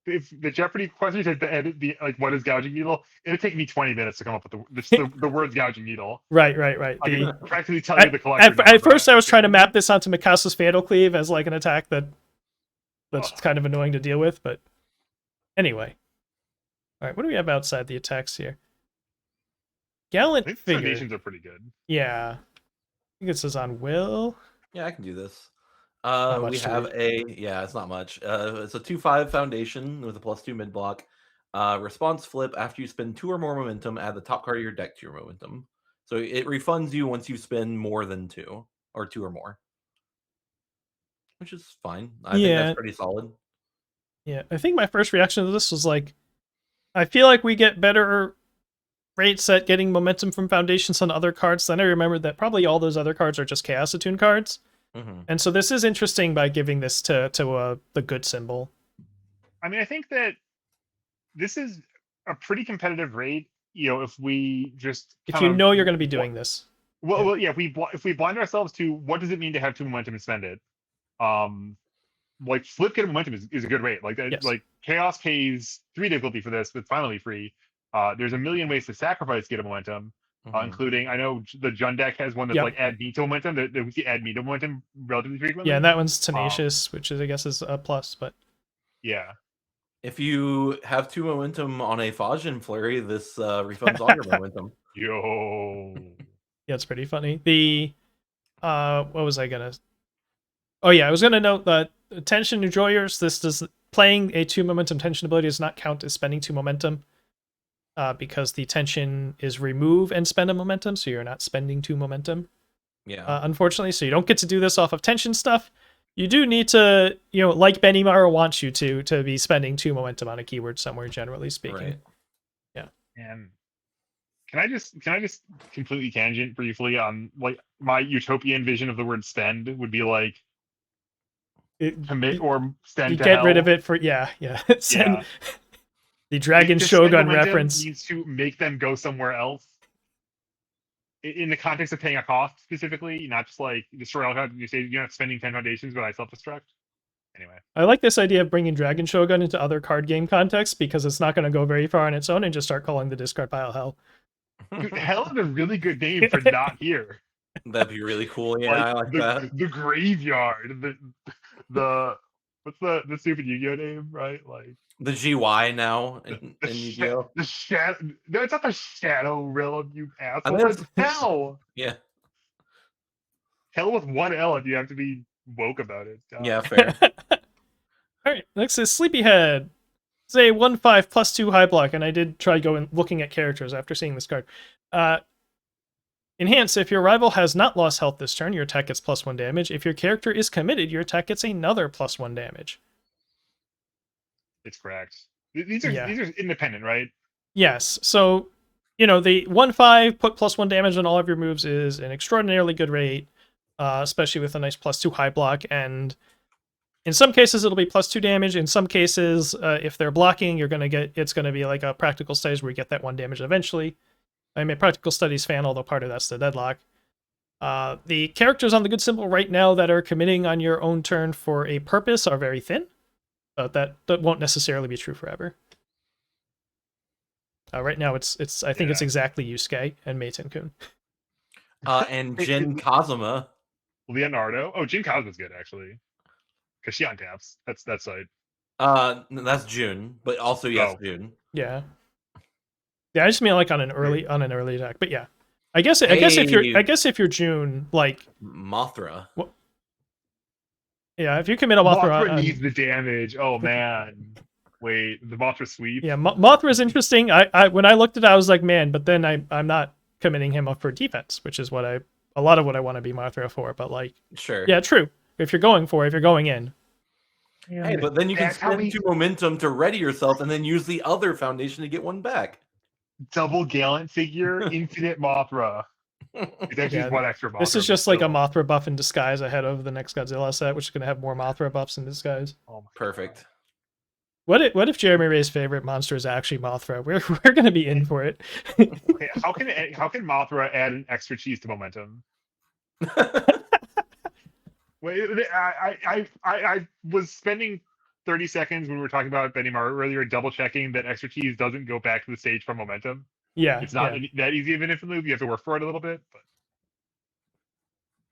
Speaker 2: If the Jeopardy question said the like what is gouging needle, it'd take me 20 minutes to come up with the words gouging needle.
Speaker 3: Right.
Speaker 2: I can practically tell you the collector.
Speaker 3: At first, I was trying to map this onto Mikasa's Fatal Cleave as like an attack that's kind of annoying to deal with, but anyway. All right, what do we have outside the attacks here? Gallant
Speaker 2: I think
Speaker 3: Figure.
Speaker 2: foundations are pretty good.
Speaker 3: Yeah. I think this is on Will.
Speaker 1: Yeah, I can do this.
Speaker 3: much
Speaker 1: We
Speaker 3: to
Speaker 1: have it's not much. It's a 2/5 foundation with a +2 mid block. Response flip after you spend 2 or more momentum, add the top card of your deck to your momentum. So it refunds you once you spend more than 2 or 2 or more, which is fine. I think that's pretty solid.
Speaker 3: Yeah, I think my first reaction to this was like, I feel like we get better rates at getting momentum from foundations on other cards. Then I remembered that probably all those other cards are just Chaos Attune cards.
Speaker 1: Mm-hmm.
Speaker 3: And so this is interesting by giving this to the good symbol.
Speaker 2: I mean, I think that this is a pretty competitive rate. You know, if we just
Speaker 3: If you know you're going to be doing this.
Speaker 2: Well, yeah. If we blind ourselves to what does it mean to have 2 momentum and spend it, like flip get momentum is a good rate. Like that,
Speaker 3: Yes.
Speaker 2: like Chaos pays 3 difficulty for this, but finally free. There's a million ways to sacrifice get a momentum. Including, I know the Jund deck has one that's like add me to momentum. That we can add me to momentum relatively frequently.
Speaker 3: Yeah, and that one's Tenacious, which is I guess is a plus, but
Speaker 2: yeah.
Speaker 1: If you have 2 momentum on a Fajin Flurry, this refunds all your momentum.
Speaker 2: Yo.
Speaker 3: Yeah, it's pretty funny. The what was I gonna? Oh yeah, I was gonna note that Tension Enjoyers. This does playing a 2 momentum tension ability does not count as spending 2 momentum. Because the tension is remove and spend a momentum, so you're not spending 2 momentum.
Speaker 1: Yeah.
Speaker 3: Unfortunately, so you don't get to do this off of tension stuff. You do need to, like Benimara wants you to be spending 2 momentum on a keyword somewhere, generally speaking.
Speaker 1: Right.
Speaker 3: Yeah.
Speaker 2: And can I just completely tangent briefly on like my utopian vision of the word spend would be like commit or send.
Speaker 3: You
Speaker 2: to
Speaker 3: get
Speaker 2: hell.
Speaker 3: rid of it for send.
Speaker 2: Yeah.
Speaker 3: The Dragon
Speaker 2: To
Speaker 3: Shogun
Speaker 2: spend momentum
Speaker 3: reference.
Speaker 2: needs to make them go somewhere else. In the context of paying a cost specifically, not just like destroy all cards. You say you're not spending 10 foundations, but I self-destruct. Anyway,
Speaker 3: I like this idea of bringing Dragon Shogun into other card game contexts because it's not going to go very far on its own and just start calling the discard pile hell.
Speaker 2: dude, hell is a really good name for not here.
Speaker 1: That'd be really cool. Yeah, I like that.
Speaker 2: The graveyard. The what's the stupid Yu-Gi-Oh name, right? Like
Speaker 1: The GY now in Yu-Gi-Oh.
Speaker 2: the shadow. No, it's not the Shadow Realm, you asshole.
Speaker 1: think
Speaker 2: It's hell.
Speaker 1: Yeah.
Speaker 2: Hell with 1 L if you have to be woke about it.
Speaker 1: Yeah, fair.
Speaker 3: All right, next is Sleepyhead. It's a 1/5 +2 high block, and I did try looking at characters after seeing this card. Enhance, if your rival has not lost health this turn, your attack gets +1 damage. If your character is committed, your attack gets another +1 damage.
Speaker 2: It's correct. These are independent, right?
Speaker 3: Yes, so, the 1/5 put +1 damage on all of your moves is an extraordinarily good rate, especially with a nice +2 high block, and in some cases it'll be +2 damage. In some cases, if they're blocking, it's going to be like a Practical Studies where you get that 1 damage eventually. I'm a Practical Studies fan, although part of that's the deadlock. The characters on the good symbol right now that are committing on your own turn for a purpose are very thin, but that won't necessarily be true forever. Right now, I think it's exactly Yusuke and Meiten-kun.
Speaker 1: And Jin Kazuma.
Speaker 2: Leonardo. Oh, Jin Cosmo's good actually, because she untaps. That's that side.
Speaker 1: That's June, but also yes, June.
Speaker 3: Yeah. Yeah, I just mean like on an early attack, but yeah. I guess if you're June, like
Speaker 1: Mothra.
Speaker 3: Yeah, if you commit a Mothra,
Speaker 2: needs the damage. Oh man, wait, the Mothra sweep.
Speaker 3: Yeah, Mothra is interesting. I when I looked at it, I was like, man, but then I'm not committing him up for defense, which is what I a lot of what I want to be Mothra for. But like,
Speaker 1: Sure.
Speaker 3: yeah, true. If you're going for it, if you're going in,
Speaker 1: Hey, but then you can
Speaker 2: That's how
Speaker 1: spend
Speaker 2: we
Speaker 1: 2 momentum to ready yourself, and then use the other foundation to get 1 back.
Speaker 2: double Gallant figure, infinite Mothra. It's actually
Speaker 3: Yeah,
Speaker 2: just one extra Mothra.
Speaker 3: this is
Speaker 2: but
Speaker 3: just like a
Speaker 2: still.
Speaker 3: Mothra buff in disguise ahead of the next Godzilla set, which is going to have more Mothra buffs in disguise.
Speaker 2: Oh my
Speaker 1: Perfect.
Speaker 3: What if Jeremy Ray's favorite monster is actually Mothra? We're going to be in for it.
Speaker 2: God. Okay, how can Mothra add an extra cheese to momentum? Wait, I was spending 30 seconds when we were talking about Benny Maru earlier, double checking that extra cheese doesn't go back to the stage from momentum.
Speaker 3: Yeah,
Speaker 2: It's not
Speaker 3: yeah.
Speaker 2: that easy of an infinite loop. You have to work for it a little bit. But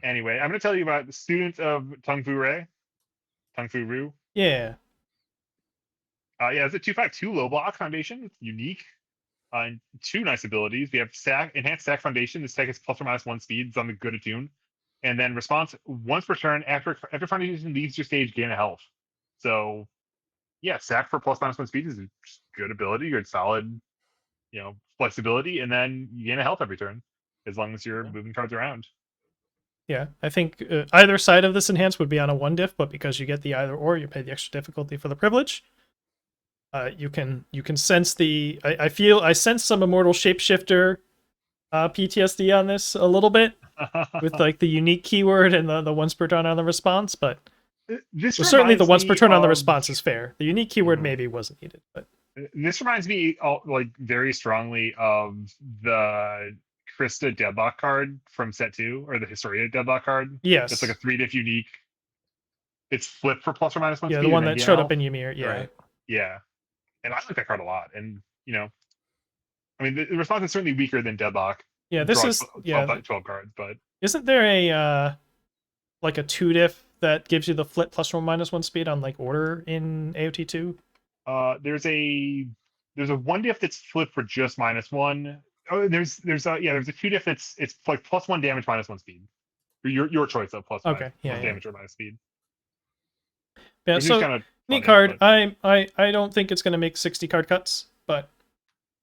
Speaker 2: anyway, I'm going to tell you about the student of Tung Fu Ru.
Speaker 3: Yeah.
Speaker 2: Yeah, it's a 252 low block foundation. It's unique. And 2 nice abilities. We have enhanced stack foundation. This tech is ±1 speed. It's on the good attune. And then response once per turn after foundation leaves your stage, gain a health. So yeah, sack for ±1 speed is a good ability, good solid, flexibility, and then you gain a health every turn as long as you're moving cards around.
Speaker 3: Yeah, I think either side of this enhance would be on a 1 diff, but because you get the either or, you pay the extra difficulty for the privilege. You can sense the I sense some immortal shapeshifter PTSD on this a little bit with like the unique keyword and the once per turn on the response, but
Speaker 2: this
Speaker 3: certainly the
Speaker 2: reminds
Speaker 3: once per
Speaker 2: me
Speaker 3: turn on the
Speaker 2: of-
Speaker 3: response is fair. The unique keyword
Speaker 1: Mhm.
Speaker 3: maybe wasn't needed, but
Speaker 2: This reminds me like very strongly of the Krista Deadlock card from set 2, or the Historia Deadlock card.
Speaker 3: yes,
Speaker 2: It's like a 3-diff unique. It's flipped for ±1 speed.
Speaker 3: yeah, the one
Speaker 2: and then
Speaker 3: that
Speaker 2: gain
Speaker 3: showed
Speaker 2: health.
Speaker 3: up in Ymir, yeah.
Speaker 1: Right.
Speaker 2: Yeah, and I like that card a lot. And I mean, the response is certainly weaker than Deadlock.
Speaker 3: Yeah, this
Speaker 2: Draw
Speaker 3: is
Speaker 2: 12 cards, but
Speaker 3: Isn't there a like a 2 diff that gives you the flip +1/-1 speed on like order in AOT2?
Speaker 2: there's a 1 diff that's flipped for just -1. Oh, there's a 2 diff it's like +1 damage, -1 speed. Your choice of plus
Speaker 3: Okay, yeah,
Speaker 2: plus
Speaker 3: yeah.
Speaker 2: damage or minus speed.
Speaker 3: Yeah,
Speaker 2: Which is
Speaker 3: so
Speaker 2: kinda
Speaker 3: neat
Speaker 2: funny,
Speaker 3: card.
Speaker 2: but-
Speaker 3: I don't think it's gonna make 60 card cuts, but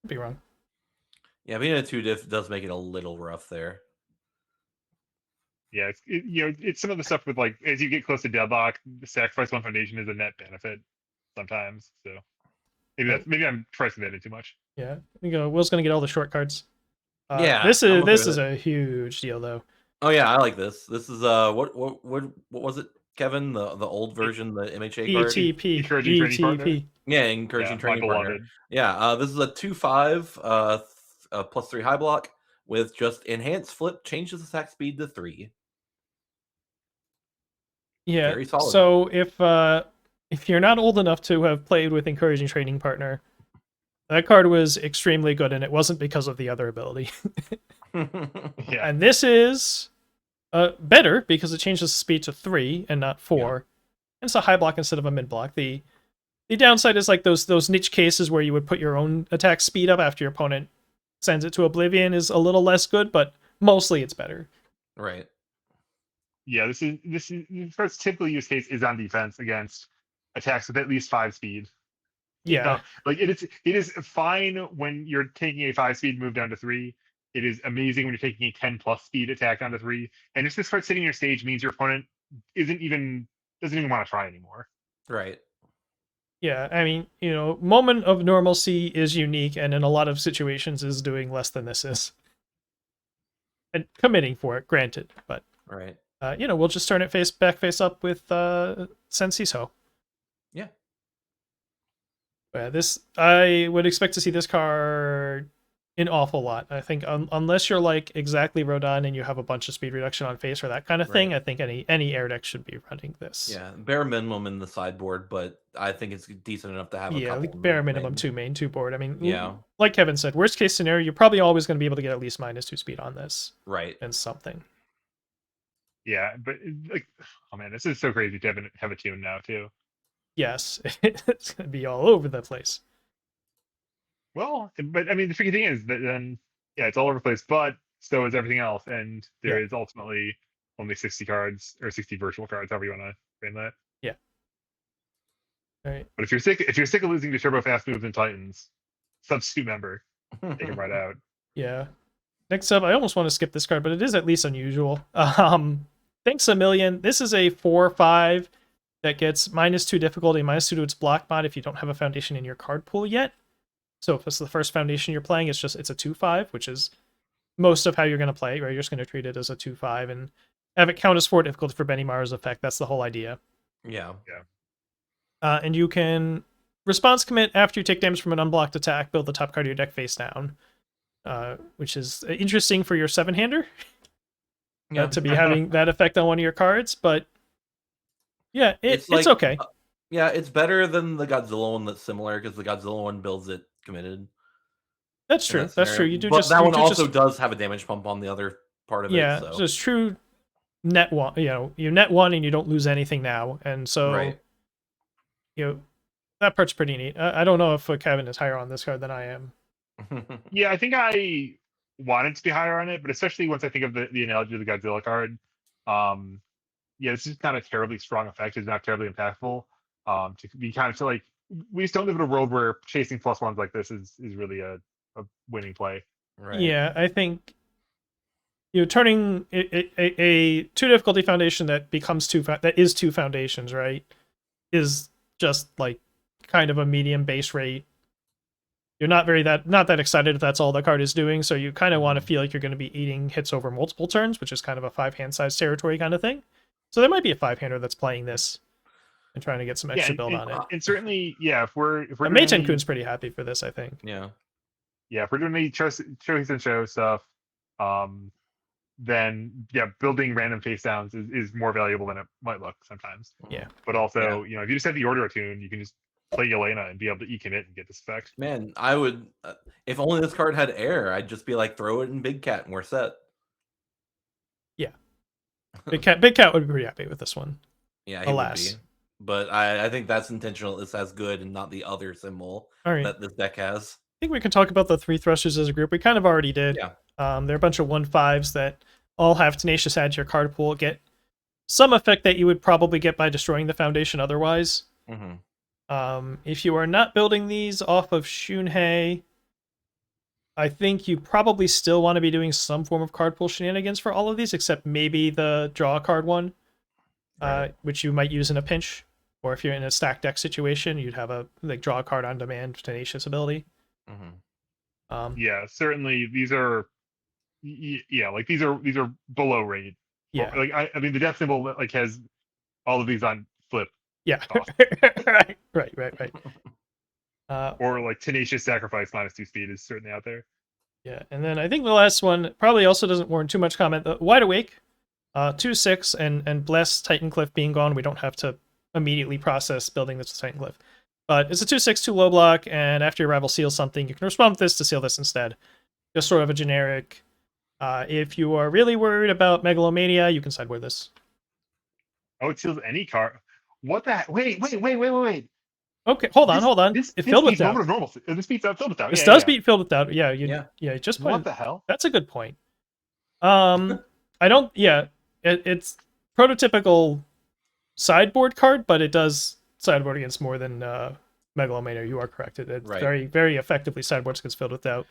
Speaker 3: I'd be wrong.
Speaker 1: Yeah, being a 2-diff does make it a little rough there.
Speaker 2: Yeah, it's some of the stuff with like as you get close to Deadlock, the sacrifice 1 foundation is a net benefit sometimes. So maybe I'm pricing that in too much.
Speaker 3: Yeah, we go. Will's gonna get all the short cards.
Speaker 1: Yeah,
Speaker 3: this
Speaker 1: I'm
Speaker 3: is
Speaker 1: okay with
Speaker 3: a huge deal though.
Speaker 1: Oh yeah, I like this. This is what was it, Kevin? The old version, the MHA card.
Speaker 3: ETP,
Speaker 2: Encouraging training partner?
Speaker 3: ETP.
Speaker 1: Yeah, encouraging
Speaker 2: Yeah, my
Speaker 1: training partner.
Speaker 2: beloved.
Speaker 1: Yeah, this is a 2/5 +3 high block with just enhanced flip, changes the attack speed to 3.
Speaker 3: Yeah.
Speaker 1: Very solid.
Speaker 3: So if you're not old enough to have played with encouraging training partner, that card was extremely good, and it wasn't because of the other ability.
Speaker 2: Yeah,
Speaker 3: And this is better because it changes the speed to 3 and not 4. And it's a high block instead of a mid block. The downside is like those niche cases where you would put your own attack speed up after your opponent sends it to oblivion is a little less good, but mostly it's better.
Speaker 1: Right.
Speaker 2: yeah. This is the first typical use case is on defense against attacks with at least 5 speed.
Speaker 3: Yeah.
Speaker 2: No, like it is fine when you're taking a 5 speed move down to 3. It is amazing when you're taking a 10+ speed attack down to 3. And just this card sitting in your stage means your opponent doesn't even want to try anymore.
Speaker 1: Right.
Speaker 3: Yeah, I mean, moment of normalcy is unique, and in a lot of situations is doing less than this is. And committing for it, granted, but
Speaker 1: Right.
Speaker 3: we'll just turn it face up with Sensiso.
Speaker 1: Yeah.
Speaker 3: Yeah, this I would expect to see this card an awful lot. I think unless you're like exactly Rodan and you have a bunch of speed reduction on face or that kind of thing,
Speaker 1: Right.
Speaker 3: I think any air deck should be running this.
Speaker 1: Yeah, bare minimum in the sideboard, but I think it's decent enough to have a
Speaker 3: Yeah,
Speaker 1: couple.
Speaker 3: like bare
Speaker 1: in
Speaker 3: minimum
Speaker 1: main.
Speaker 3: 2 main, 2 board. I mean,
Speaker 1: Yeah.
Speaker 3: like Kevin said, worst case scenario, you're probably always going to be able to get at least -2 speed on this
Speaker 1: Right.
Speaker 3: and something.
Speaker 2: Yeah, but like, oh man, this is so crazy to have a tune now too.
Speaker 3: Yes, it's going to be all over the place.
Speaker 2: Well, but I mean, the tricky thing is that then, yeah, it's all over the place, but so is everything else, and there is ultimately only 60 cards or 60 virtual cards, however you want to frame that.
Speaker 3: Yeah. All right.
Speaker 2: But if you're sick of losing to turbo fast moves and Titans, substitute member, take them right out.
Speaker 3: Yeah. Next up, I almost want to skip this card, but it is at least unusual. Thanks a million. This is a 4/5 that gets -2 difficulty, -2 to its block mod if you don't have a foundation in your card pool yet. So if it's the first foundation you're playing, it's a 2/5, which is most of how you're going to play, right? You're just going to treat it as a 2/5 and have it count as 4 difficulty for Benimaru's effect. That's the whole idea.
Speaker 1: Yeah.
Speaker 3: And you can response commit after you take damage from an unblocked attack, build the top card of your deck face down, which is interesting for your 7-hander
Speaker 1: Yeah.
Speaker 3: to be having that effect on one of your cards. But yeah, it's
Speaker 1: like,
Speaker 3: okay.
Speaker 1: Yeah, it's better than the Godzilla one that's similar because the Godzilla one builds it committed.
Speaker 3: That's true. That's true. You do
Speaker 1: but
Speaker 3: just
Speaker 1: that
Speaker 3: you
Speaker 1: one
Speaker 3: do
Speaker 1: also
Speaker 3: just,
Speaker 1: does have a damage pump on the other part of
Speaker 3: yeah,
Speaker 1: it. So
Speaker 3: it's true. Net one, you net one and you don't lose anything now, and so
Speaker 1: right.
Speaker 3: That part's pretty neat. I don't know if Kevin is higher on this card than I am.
Speaker 2: Yeah, I think I wanted to be higher on it, but especially once I think of the analogy of the Godzilla card, yeah, this is not a terribly strong effect. It's not terribly impactful. To be kind of like, we just don't live in a world where chasing +1s like this is really a winning play.
Speaker 1: Right.
Speaker 3: Yeah, I think turning a 2 difficulty foundation that becomes that is 2 foundations, right, is just like kind of a medium base rate. You're not that excited if that's all the card is doing, so you kind of want to feel like you're going to be eating hits over multiple turns, which is kind of a 5-hand size territory kind of thing. So there might be a 5-hander that's playing this and trying to get some extra build on it.
Speaker 2: And certainly, yeah, if we're
Speaker 3: Mei-Ten Kun's pretty happy for this, I think.
Speaker 1: Yeah.
Speaker 2: Yeah, if we're doing any Shohei Show stuff, then yeah, building random face downs is more valuable than it might look sometimes.
Speaker 3: Yeah.
Speaker 2: But also, if you just have the order tune, you can just play Yelena and be able to e-commit and get this effect.
Speaker 1: Man, I would if only this card had air, I'd just be like, throw it in Big Cat and we're set.
Speaker 3: Yeah. Big Cat would be pretty happy with this one.
Speaker 1: Yeah, he would be. But I think that's intentional. This has good and not the other symbol that this deck has.
Speaker 3: I think we can talk about the 3 thrusters as a group. We kind of already did.
Speaker 1: Yeah.
Speaker 3: They're a bunch of 1/5s that all have Tenacious add to your card pool, get some effect that you would probably get by destroying the foundation otherwise. If you are not building these off of Shunhei, I think you probably still want to be doing some form of card pool shenanigans for all of these, except maybe the draw a card one, which you might use in a pinch. Or if you're in a stacked deck situation, you'd have a draw a card on demand Tenacious ability.
Speaker 2: Yeah, certainly these are these are below rate.
Speaker 3: Yeah.
Speaker 2: I mean the death symbol has all of these on flip.
Speaker 3: Yeah. right.
Speaker 2: Or Tenacious Sacrifice -2 speed is certainly out there.
Speaker 3: Yeah, and then I think the last one probably also doesn't warrant too much comment. The Wide Awake, 2/6, and Bless Titancliff being gone, we don't have to immediately process building this with Titancliff. But it's a 2/6, 2 low block, and after your rival seals something, you can respond with this to seal this instead. Just sort of a generic. If you are really worried about Megalomania, you can sideboard this.
Speaker 2: Oh, it seals any card. What the heck? Wait.
Speaker 3: Okay, hold on.
Speaker 2: This
Speaker 3: Filled with doubt.
Speaker 2: Moment of normalcy. This beats out Filled with Doubt.
Speaker 3: This does beat Filled with Doubt. Yeah, just
Speaker 2: what the hell?
Speaker 3: That's a good point. I don't. Yeah, it's prototypical sideboard card, but it does sideboard against more than Megalomania. You are correct. It's very, very effectively sideboards against Filled with Doubt.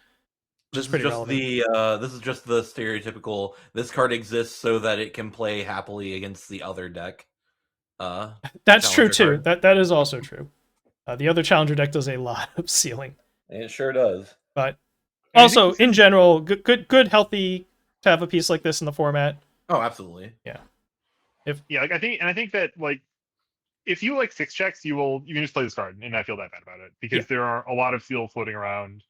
Speaker 1: This is just the stereotypical. This card exists so that it can play happily against the other deck.
Speaker 3: That's true too. That is also true. The other challenger deck does a lot of sealing.
Speaker 1: It sure does.
Speaker 3: But also, in general, good, healthy to have a piece like this in the format.
Speaker 1: Oh, absolutely.
Speaker 3: Yeah.
Speaker 2: I think that if you 6 checks, you can just play this card and not feel that bad about it because there are a lot of seal floating around.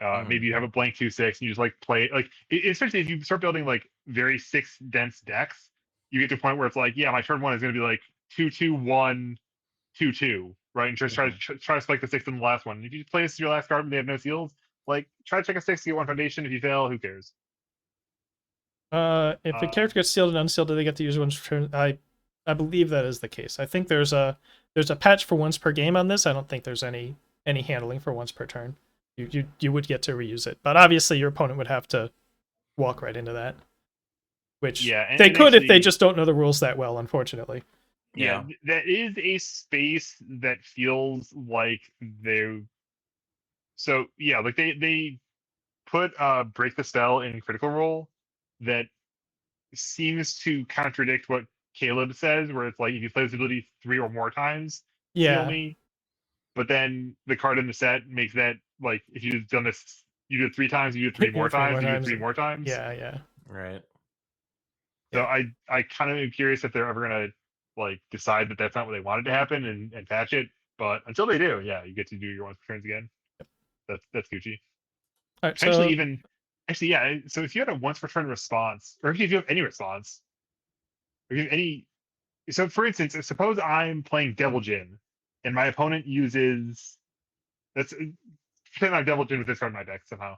Speaker 2: Maybe you have a blank 2/6 and you just play especially if you start building very 6 dense decks, you get to a point where it's my turn 1 is going to be 2/2/1 2/2, right? And just try to spike the 6 in the last one. If you play this as your last card and they have no seals, try to check a 6 to get 1 foundation. If you fail, who cares?
Speaker 3: If a character gets sealed and unsealed, do they get to use once per turn? I believe that is the case. I think there's a patch for once per game on this. I don't think there's any handling for once per turn. You would get to reuse it, but obviously your opponent would have to walk right into that, which they could if they just don't know the rules that well, unfortunately.
Speaker 2: Yeah, that is a space that feels like they're they put Break the Spell in Critical Role that seems to contradict what Caleb says, where it's like if you play this ability 3 or more times, seal
Speaker 3: Yeah.
Speaker 2: me. But then the card in the set makes that like if you've done this, you do it 3 times, you do it 3
Speaker 3: You do
Speaker 2: more
Speaker 3: it 3 more
Speaker 2: times, you do it
Speaker 3: times.
Speaker 2: 3 more times.
Speaker 3: Yeah.
Speaker 1: Right.
Speaker 2: So
Speaker 3: Yeah.
Speaker 2: I kind of am curious if they're ever gonna like decide that that's not what they wanted to happen and patch it. But until they do, yeah, you get to do your once per turns again. That's Gucci.
Speaker 3: All right,
Speaker 2: Potentially
Speaker 3: so
Speaker 2: even actually, yeah. So if you had a once per turn response, or if you have any response, or if you have any, so for instance, suppose I'm playing Devil Jin, and my opponent uses that's pretend I'm Devil Jin with this card in my deck somehow.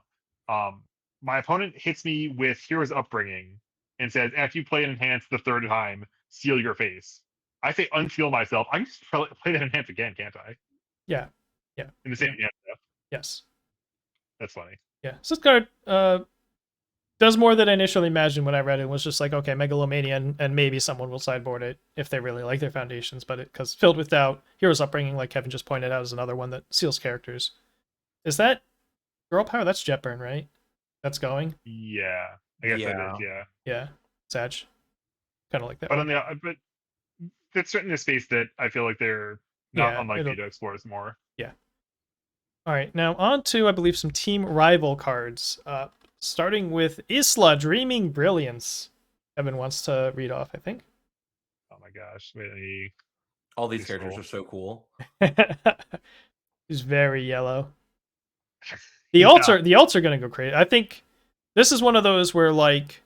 Speaker 2: My opponent hits me with Hero's Upbringing and says, after you play an enhance the 3rd time, seal your face. I say unseal myself. I can just play that enhance again, can't I?
Speaker 3: yeah.
Speaker 2: In the same hand.
Speaker 3: Yes.
Speaker 2: That's funny.
Speaker 3: Yeah. So this card does more than I initially imagined when I read it. It was just like, okay, Megalomania, and maybe someone will sideboard it if they really like their foundations, but because Filled with Doubt, Hero's Upbringing, like Kevin just pointed out, is another one that seals characters. Is that Girl Power? That's Jetburn, right? That's going?
Speaker 2: Yeah. I guess that
Speaker 1: Yeah.
Speaker 2: is, yeah.
Speaker 3: Yeah. Sag. Kind of like that
Speaker 2: But
Speaker 3: one.
Speaker 2: but that's certainly a space that I feel like they're not
Speaker 3: Yeah,
Speaker 2: unlikely
Speaker 3: it'll-
Speaker 2: to explore some more.
Speaker 3: All right, now on to, I believe, some team rival cards. Starting with Isla, Dreaming Brilliance. Evan wants to read off, I think.
Speaker 2: Oh my gosh. Wait,
Speaker 1: All these
Speaker 2: He's
Speaker 1: characters
Speaker 2: cool.
Speaker 1: are so cool.
Speaker 3: He's very yellow.
Speaker 2: Yeah.
Speaker 3: The alts are gonna go crazy. I think this is one of those where like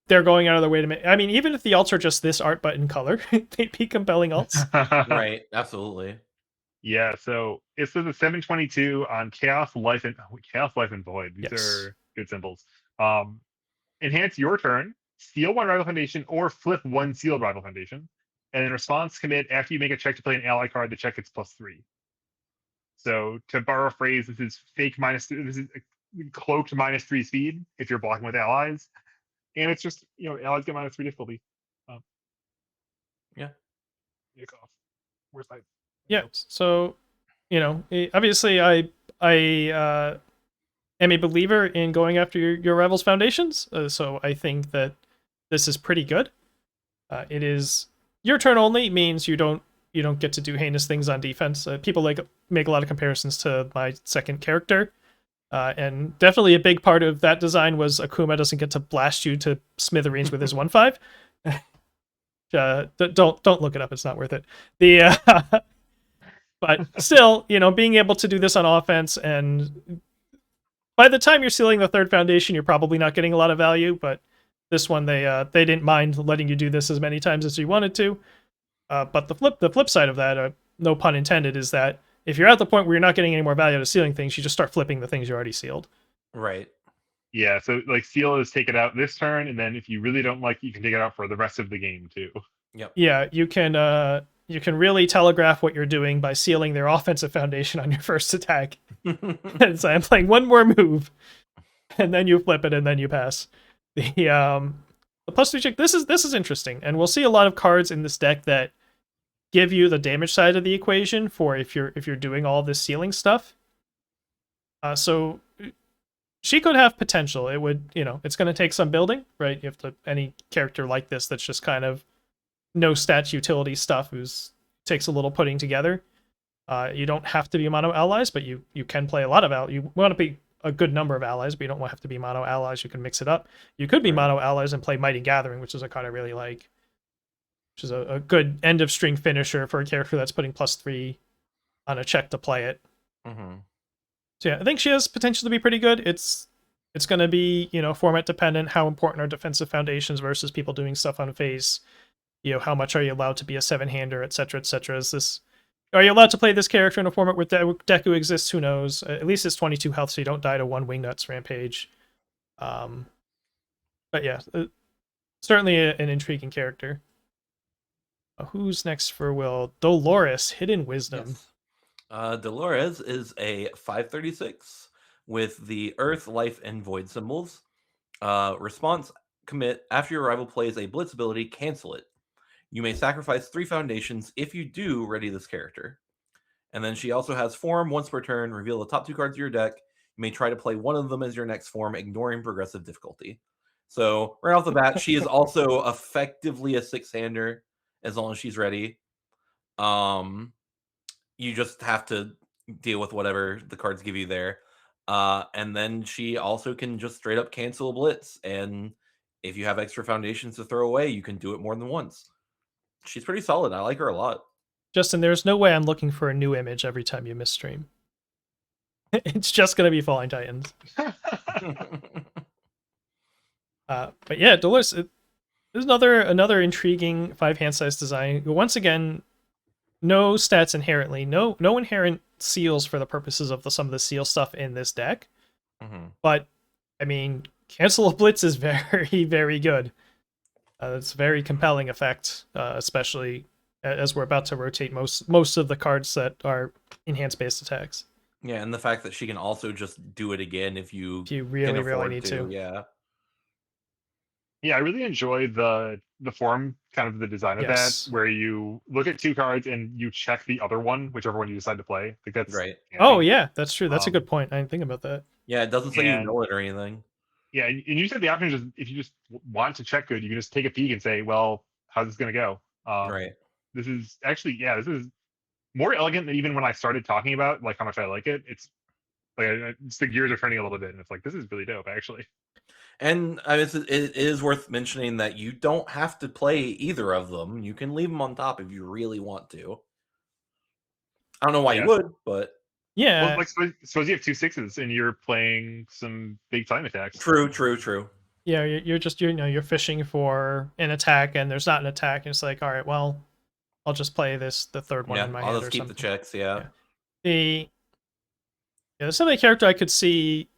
Speaker 3: they're going out of their way to make. I mean, even if the alts are just this art but in color, they'd be compelling alts.
Speaker 1: Right. Absolutely.
Speaker 2: Yeah, so it says a 722 on Chaos, Life, and Void. These
Speaker 3: Yes.
Speaker 2: are good symbols. Enhance your turn, seal 1 Rival Foundation, or flip 1 sealed Rival Foundation. And in response, commit after you make a check to play an ally card, the check gets +3. So to borrow a phrase, this is fake this is cloaked -3 speed if you're blocking with allies. And it's just, allies get -3 difficulty.
Speaker 1: Yeah.
Speaker 2: Off. Where's my
Speaker 3: Yeah. So, obviously, I am a believer in going after your rival's foundations. So I think that this is pretty good. It is your turn only, means you don't get to do heinous things on defense. People make a lot of comparisons to my second character, and definitely a big part of that design was Akuma doesn't get to blast you to smithereens with his 1/5. Don't look it up; it's not worth it. But still, being able to do this on offense, and by the time you're sealing the 3rd foundation, you're probably not getting a lot of value. But this one, they didn't mind letting you do this as many times as you wanted to. But the flip side of that, no pun intended, is that if you're at the point where you're not getting any more value out of sealing things, you just start flipping the things you already sealed.
Speaker 1: Right.
Speaker 2: Yeah, so like seal is take it out this turn, and then if you really don't like it, you can take it out for the rest of the game too.
Speaker 1: Yep.
Speaker 3: Yeah, you can really telegraph what you're doing by sealing their offensive foundation on your first attack. And so I'm playing one more move, and then you flip it, and then you pass. The +3 check. This is interesting, and we'll see a lot of cards in this deck that give you the damage side of the equation for if you're doing all this sealing stuff. So she could have potential. It would, it's going to take some building, right? You have to any character like this that's just kind of no stats utility stuff takes a little putting together. You don't have to be mono allies, but you can play a lot of allies. You want to be a good number of allies, but you don't have to be mono allies. You can mix it up. You could be
Speaker 1: Right.
Speaker 3: mono allies and play Mighty Gathering, which is a card I really like, which is a good end of string finisher for a character that's putting +3 on a check to play it.
Speaker 1: Mm-hmm.
Speaker 3: So yeah, I think she has potential to be pretty good. It's going to be, format dependent. How important are defensive foundations versus people doing stuff on face? How much are you allowed to be a 7-hander, etc., etc. Are you allowed to play this character in a format where Deku exists? Who knows? At least it's 22 health, so you don't die to 1 Wingnuts Rampage. But yeah, certainly an intriguing character. Who's next for Will? Dolores, Hidden Wisdom.
Speaker 1: Yes. Dolores is a 536 with the Earth, Life, and Void symbols. Response, commit. After your rival plays a Blitz ability, cancel it. You may sacrifice 3 foundations. If you do, ready this character. And then she also has Form. Once per turn, reveal the top 2 cards of your deck. You may try to play one of them as your next form, ignoring progressive difficulty. So right off the bat, she is also effectively a 6-hander as long as she's ready. You just have to deal with whatever the cards give you there. And then she also can just straight up cancel a blitz. And if you have extra foundations to throw away, you can do it more than once. She's pretty solid. I like her a lot.
Speaker 3: Justin, there's no way I'm looking for a new image every time you miss stream. It's just going to be Falling Titans. But yeah, Dolores is another intriguing 5-hand size design. Once again, no stats inherently, no inherent seals for the purposes of some of the seal stuff in this deck. But I mean, cancel a blitz is very, very good. It's a very compelling effect, especially as we're about to rotate most of the cards that are enhanced based attacks.
Speaker 1: Yeah, and the fact that she can also just do it again if you
Speaker 3: really, really need to.
Speaker 1: Yeah.
Speaker 2: Yeah, I really enjoy the form, kind of the design of
Speaker 3: Yes.
Speaker 2: that, where you look at 2 cards and you check the other one, whichever one you decide to play. Like that's
Speaker 1: right.
Speaker 3: Oh yeah, that's true. That's a good point. I didn't think about that.
Speaker 1: Yeah, it doesn't say you know it or anything.
Speaker 2: Yeah, and you said the option is if you just want to check good, you can just take a peek and say, well, how's this going to go?
Speaker 1: Right.
Speaker 2: This is actually, this is more elegant than even when I started talking about like how much I like it. It's like it's the gears are turning a little bit, and it's like this is really dope, actually.
Speaker 1: And it is worth mentioning that you don't have to play either of them. You can leave them on top if you really want to. I don't know why you would, but
Speaker 3: yeah.
Speaker 2: Well, like suppose you have 2 6s and you're playing some big time attacks.
Speaker 1: True.
Speaker 3: Yeah, you're just you're fishing for an attack, and there's not an attack, and it's like, all right, well, I'll just play the third one in my hand.
Speaker 1: I'll just keep the checks. Yeah.
Speaker 3: There's some of the character I could see.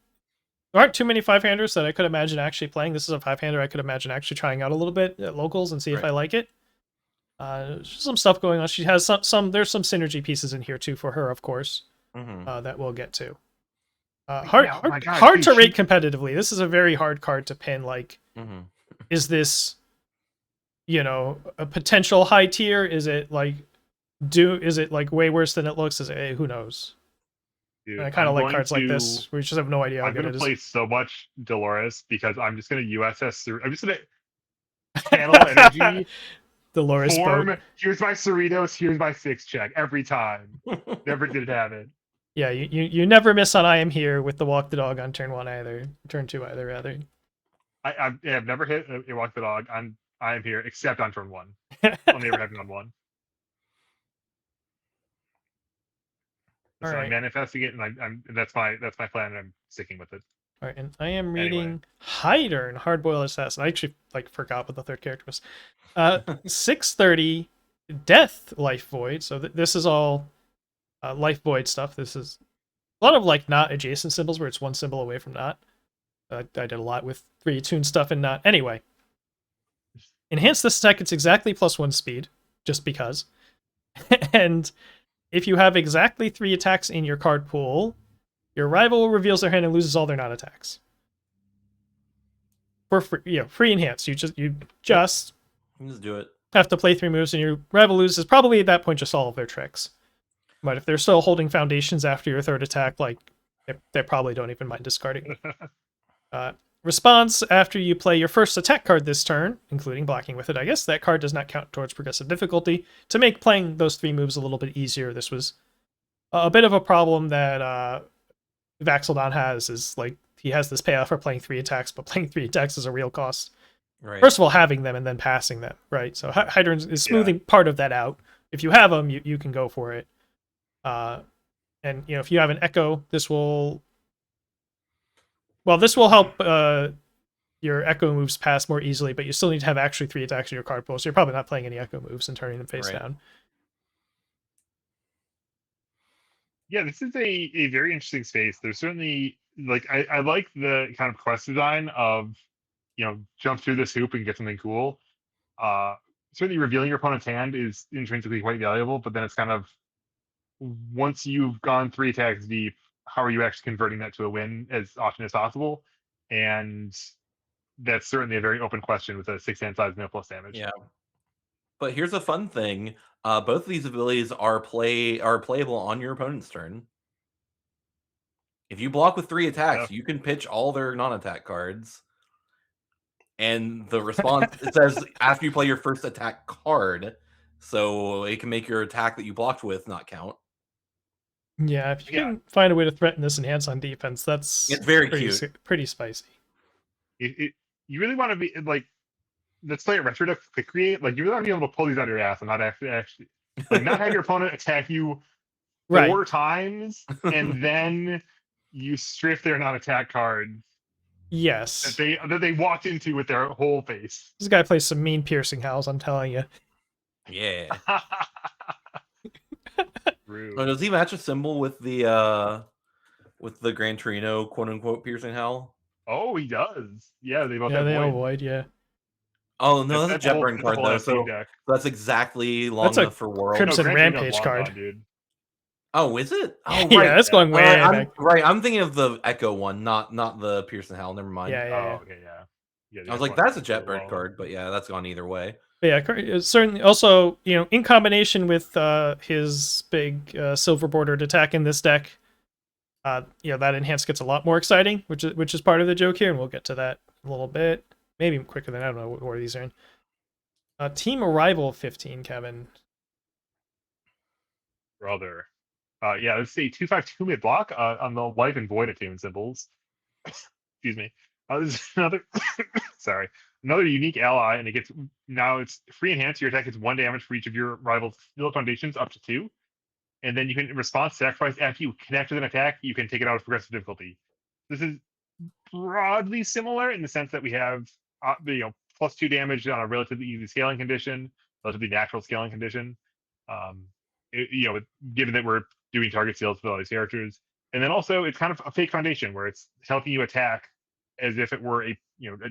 Speaker 3: There aren't too many 5-handers that I could imagine actually playing. This is a 5-hander I could imagine actually trying out a little bit at locals and see if I like it. Some stuff going on. She has there's some synergy pieces in here too for her, of course. That we'll get to. Hard to rate competitively. This is a very hard card to pin. Like, is this, a potential high tier? Is it like way worse than it looks? Is it, who knows? Dude, I kind of like cards like this. We just have no idea how good it is.
Speaker 2: I'm going to play so much Dolores because I'm just going to USS through. I'm just going to channel energy.
Speaker 3: Dolores
Speaker 2: form. Here's my Cerritos. Here's my 6 check every time. Never did have it.
Speaker 3: Yeah, you never miss on I am here with the walk the dog on turn 1 either. Turn 2 either, rather.
Speaker 2: I have never hit a walk the dog on I am here except on turn 1. I'll never have it on 1. So I'm manifesting it, and that's my plan, and I'm sticking with it.
Speaker 3: All right, and I am reading Hydern, Hardboiled Assassin. I actually forgot what the third character was. 630 Death Life Void. So this is all Life Void stuff. This is a lot of not adjacent symbols where it's one symbol away from not. I did a lot with 3 tune stuff and not. Anyway, enhance this attack. It's exactly +1 speed, just because. And if you have exactly 3 attacks in your card pool, your rival reveals their hand and loses all their non-attacks. For free, free enhance. You just
Speaker 1: do it.
Speaker 3: Have to play 3 moves, and your rival loses probably at that point just all of their tricks. But if they're still holding foundations after your 3rd attack, they probably don't even mind discarding. Response after you play your first attack card this turn, including blocking with it, I guess that card does not count towards progressive difficulty. To make playing those 3 moves a little bit easier, this was a bit of a problem that Vaxeldon has, is he has this payoff for playing 3 attacks, but playing 3 attacks is a real cost.
Speaker 1: Right.
Speaker 3: First of all, having them and then passing them, right? So Hydern is smoothing part of that out. If you have them, you can go for it. And if you have an Echo, this will help your Echo moves pass more easily, but you still need to have actually 3 attacks in your card pool, so you're probably not playing any Echo moves and turning them face down.
Speaker 2: Yeah, this is a very interesting space. There's certainly I like the kind of quest design of jump through this hoop and get something cool. Certainly revealing your opponent's hand is intrinsically quite valuable, but then it's kind of, once you've gone 3 attacks deep, how are you actually converting that to a win as often as possible? And that's certainly a very open question with a 6-hand size no plus damage.
Speaker 1: Yeah. But here's a fun thing. Both of these abilities are playable on your opponent's turn. If you block with 3 attacks,
Speaker 2: Yeah.
Speaker 1: you can pitch all their non-attack cards. And the response, it says after you play your first attack card, so it can make your attack that you blocked with not count.
Speaker 3: Yeah, if you
Speaker 2: Yeah.
Speaker 3: can find a way to threaten this enhance on defense, that's
Speaker 1: It's very
Speaker 3: pretty,
Speaker 1: cute.
Speaker 3: pretty spicy.
Speaker 2: You really want to be like, let's play a retro deck quick create. Like, you really want to be able to pull these out of your ass and not actually like not have your opponent attack you
Speaker 3: Right.
Speaker 2: 4 times and then you strip their non-attack cards
Speaker 3: Yes.
Speaker 2: that they walked into with their whole face.
Speaker 3: This guy plays some mean piercing howls, I'm telling you.
Speaker 1: Yeah.
Speaker 2: Rude.
Speaker 1: Oh, does he match a symbol with the Gran Torino quote unquote piercing howl?
Speaker 2: Oh, he does. Yeah, they both
Speaker 3: Yeah,
Speaker 2: have
Speaker 3: they all
Speaker 2: void.
Speaker 3: void, yeah.
Speaker 1: Oh no, that's a
Speaker 2: whole-
Speaker 1: Jetburn
Speaker 2: a
Speaker 1: card
Speaker 2: whole
Speaker 1: though.
Speaker 2: FC
Speaker 1: So
Speaker 2: deck.
Speaker 1: that's exactly long
Speaker 3: That's a
Speaker 1: enough for World.
Speaker 3: Crimson
Speaker 2: Gran Torino's
Speaker 3: Rampage
Speaker 2: long
Speaker 3: card.
Speaker 2: gone, dude.
Speaker 1: Oh, is it? Oh, right.
Speaker 3: Yeah, that's going way back.
Speaker 1: I'm thinking of the Echo one, not the Pearson Howl. Never mind.
Speaker 3: Yeah, yeah,
Speaker 2: Oh, okay, yeah.
Speaker 1: I was like, that's a Jetburn card, but yeah, that's gone either way.
Speaker 3: But yeah, certainly. Also, in combination with his big silver bordered attack in this deck, that enhance gets a lot more exciting, which is part of the joke here, and we'll get to that in a little bit. Maybe quicker than I don't know what order these are in. Team Arrival 15, Kevin.
Speaker 2: Brother. Yeah, let's see. 2/5 mid block on the life and void attune symbols. Excuse me. This is another another unique ally, and it's free enhance. Your attack gets 1 damage for each of your rival's field foundations up to 2. And then you can respond sacrifice after you connect with an attack, you can take it out of progressive difficulty. This is broadly similar in the sense that we have +2 damage on a relatively easy scaling condition, relatively natural scaling condition. Given that we're doing target seals with all these characters, and then also it's kind of a fake foundation where it's helping you attack as if it were a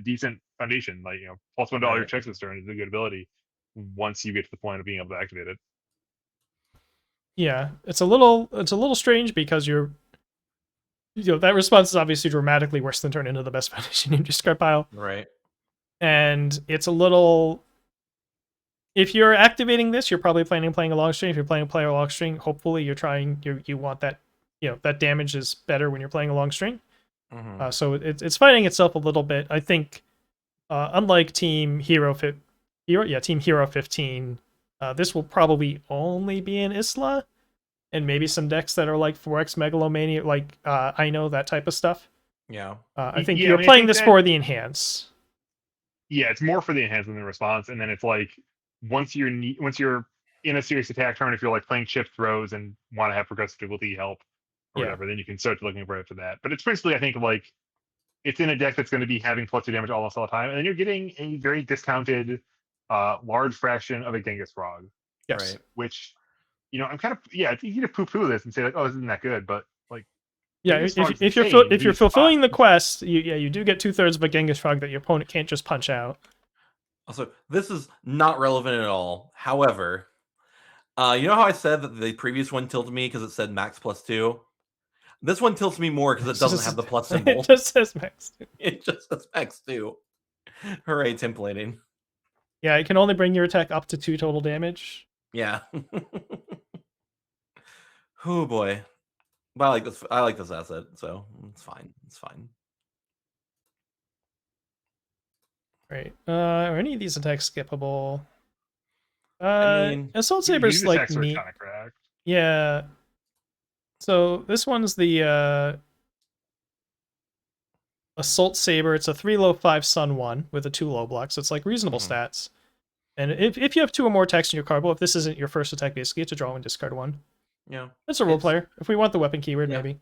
Speaker 2: decent foundation, like +1 to all your
Speaker 1: Right.
Speaker 2: checks this turn is a good ability once you get to the point of being able to activate it.
Speaker 3: Yeah, it's a little strange because that response is obviously dramatically worse than turn into the best foundation in your discard pile.
Speaker 1: Right.
Speaker 3: And it's a little. If you're activating this, you're probably planning on playing a long string. If you're playing a long string, hopefully you want that that damage is better when you're playing a long string.
Speaker 1: Mhm.
Speaker 3: So it's fighting itself a little bit. I think, unlike Team Hero 15, this will probably only be in Isla, and maybe some decks that are like 4X Megalomania, like I know that type of stuff.
Speaker 1: Yeah.
Speaker 3: I think
Speaker 2: Yeah,
Speaker 3: you're
Speaker 2: I mean, I
Speaker 3: playing
Speaker 2: think
Speaker 3: this
Speaker 2: that-
Speaker 3: for the enhance.
Speaker 2: Yeah, it's more for the enhancement than response, and then it's like once you're in a serious attack turn, if you're like playing chip throws and want to have progressive difficulty help or
Speaker 3: Yeah.
Speaker 2: whatever, then you can start looking for it for that. But it's principally, I think, like it's in a deck that's going to be having +2 damage almost all the time, and then you're getting a very discounted large fraction of a Genghis Frog,
Speaker 3: Yes.
Speaker 1: Right.
Speaker 2: which I'm kind of it's easy to poo-poo this and say like, oh, this isn't that good, but like
Speaker 3: Yeah,
Speaker 2: Genghis
Speaker 3: if
Speaker 2: Frog's
Speaker 3: you're
Speaker 2: insane.
Speaker 3: if you're
Speaker 2: He's
Speaker 3: fulfilling the
Speaker 2: fine.
Speaker 3: quest, you do get 2/3 of a Genghis Frog that your opponent can't just punch out.
Speaker 1: Also, this is not relevant at all. However, you know how I said that the previous one tilted me because it said max +2? This one tilts me more because it doesn't have the plus symbol.
Speaker 3: It just says max.
Speaker 1: It just says max 2. Hooray, templating.
Speaker 3: Yeah, it can only bring your attack up to 2 total damage.
Speaker 1: Yeah. Oh boy. But I like this asset, so it's fine. It's fine.
Speaker 3: Right. Are any of these attacks skippable?
Speaker 1: I mean,
Speaker 3: Assault
Speaker 2: These
Speaker 3: Saber's like
Speaker 2: attacks are
Speaker 3: neat.
Speaker 2: kind of cracked.
Speaker 3: Yeah. So this one's the Assault Saber. It's a 3 low 5 sun 1 with a 2 low block, so it's like reasonable
Speaker 1: Mhm.
Speaker 3: stats. And if you have 2 or more attacks in your card, well, if this isn't your first attack, basically, it's a draw and discard 1.
Speaker 1: Yeah.
Speaker 3: It's a role
Speaker 1: It's-
Speaker 3: player. If we want the weapon keyword,
Speaker 1: Yeah.
Speaker 3: maybe.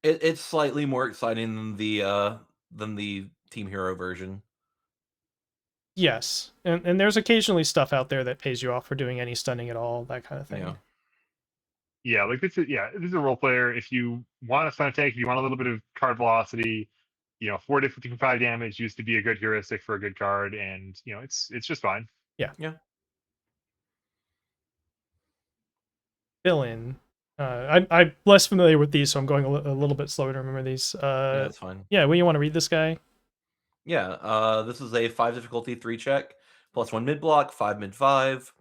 Speaker 1: It's slightly more exciting than the Team Hero version.
Speaker 3: Yes, and there's occasionally stuff out there that pays you off for doing any stunning at all, that kind of thing.
Speaker 1: Yeah.
Speaker 2: Yeah, like this is a role player. If you want a stun attack, if you want a little bit of card velocity, 4 to 55 damage used to be a good heuristic for a good card, and it's just fine.
Speaker 3: Villain. I'm less familiar with these, so I'm going a little bit slower to remember these.
Speaker 1: Yeah, that's fine.
Speaker 3: Yeah, well, you want to read this guy?
Speaker 1: Yeah, this is a 5 difficulty 3 check, +1 mid block, 5 mid 5.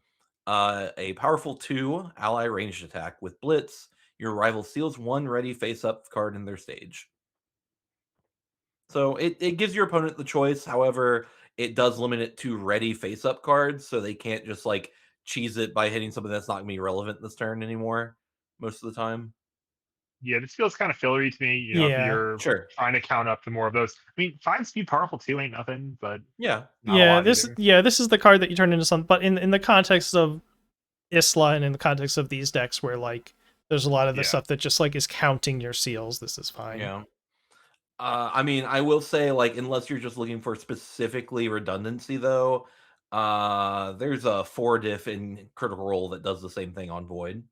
Speaker 1: A powerful 2 ally ranged attack with blitz. your rival steals one ready face-up card in their stage. So it gives your opponent the choice. However, it does limit it to ready face-up cards, so they can't just like cheese it by hitting something that's not going to be relevant this turn anymore most of the time.
Speaker 2: Yeah, this feels kind of fillery to me. If
Speaker 3: Yeah.
Speaker 2: you're
Speaker 1: Sure.
Speaker 2: trying to count up to more of those. I mean, 5 speed powerful too ain't nothing, but
Speaker 1: Yeah.
Speaker 2: not a
Speaker 3: Yeah,
Speaker 2: lot
Speaker 3: this
Speaker 2: either.
Speaker 3: this is the card that you turn into something. But in the context of Isla and in the context of these decks, where like there's a lot of the
Speaker 2: Yeah.
Speaker 3: stuff that just like is counting your seals, this is fine.
Speaker 1: Yeah. I mean, I will say, like, unless you're just looking for specifically redundancy, though, there's a 4 diff in Critical Role that does the same thing on Void.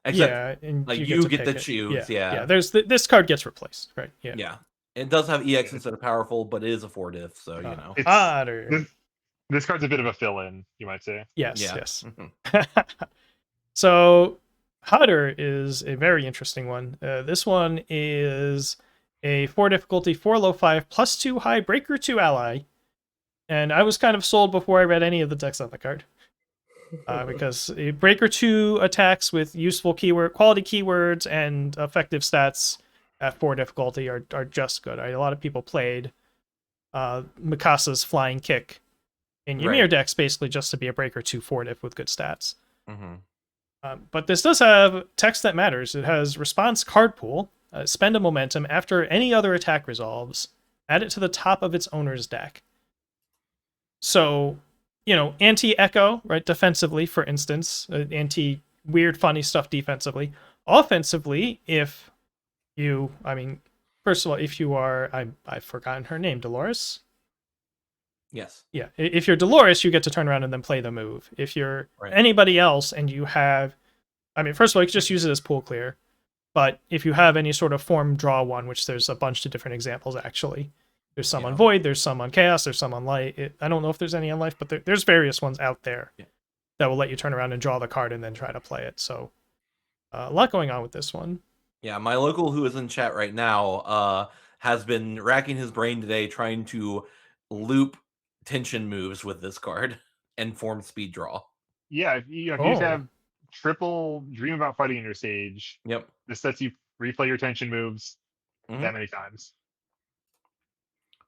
Speaker 1: Except,
Speaker 3: Yeah, and
Speaker 1: like,
Speaker 3: you
Speaker 1: you
Speaker 3: get
Speaker 1: get
Speaker 3: to
Speaker 1: to
Speaker 3: pick it.
Speaker 1: choose.
Speaker 3: Yeah.
Speaker 1: Yeah.
Speaker 3: There's this card gets replaced, right? Yeah.
Speaker 1: Yeah. It does have EX instead of powerful, but it is a 4 diff, so you know.
Speaker 2: It's
Speaker 3: Otter.
Speaker 2: this card's a bit of a fill-in, you might say.
Speaker 3: Yes,
Speaker 1: Yeah.
Speaker 3: yes.
Speaker 1: Mhm.
Speaker 3: So Hodder is a very interesting one. This one is a 4 difficulty, 4 low 5, +2 high, breaker 2 ally. And I was kind of sold before I read any of the text on the card. Because a breaker 2 attacks with useful quality keywords and effective stats at 4 difficulty are just good. A lot of people played Mikasa's flying kick in Ymir
Speaker 1: Right.
Speaker 3: decks basically just to be a breaker 2 4 diff with good stats.
Speaker 1: Mhm.
Speaker 3: But this does have text that matters. It has response card pool, spend a momentum after any other attack resolves, add it to the top of its owner's deck. So, anti-echo, right? Defensively, for instance, anti-weird, funny stuff defensively. Offensively, if you, first of all, if you are, I've forgotten her name, Dolores?
Speaker 1: Yes.
Speaker 3: Yeah, if you're Dolores, you get to turn around and then play the move. If you're
Speaker 1: Right.
Speaker 3: anybody else and you have, first of all, you can just use it as pool clear. But if you have any sort of form draw one, which there's a bunch of different examples actually. There's some on
Speaker 1: Yeah.
Speaker 3: Void, there's some on Chaos, there's some on Light. I don't know if there's any on Life, but there's various ones out there
Speaker 1: Yeah.
Speaker 3: that will let you turn around and draw the card and then try to play it. So a lot going on with this one.
Speaker 1: Yeah, my local who is in chat right now has been racking his brain today trying to loop tension moves with this card and form speed draw.
Speaker 2: Yeah, if you
Speaker 3: Oh.
Speaker 2: just have triple Dream About Fighting in your stage,
Speaker 1: Yep.
Speaker 2: this lets you replay your tension moves
Speaker 1: Mhm.
Speaker 2: that many times.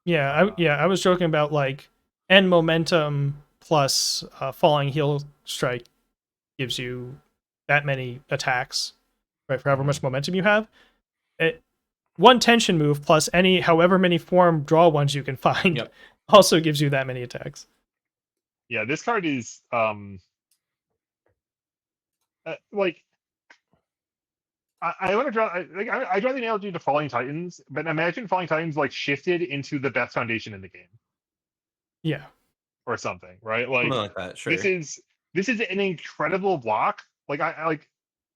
Speaker 3: Yeah, I was joking about like end momentum plus falling heel strike gives you that many attacks, right? For however much momentum you have. One tension move plus however many form draw ones you can find
Speaker 1: Yep.
Speaker 3: also gives you that many attacks.
Speaker 2: Yeah, this card is like I want to draw. I draw the analogy to Falling Titans, but imagine Falling Titans like shifted into the best foundation in the game
Speaker 3: Yeah.
Speaker 2: or something, right? Like
Speaker 1: Something like that. Sure.
Speaker 2: this is an incredible block. Like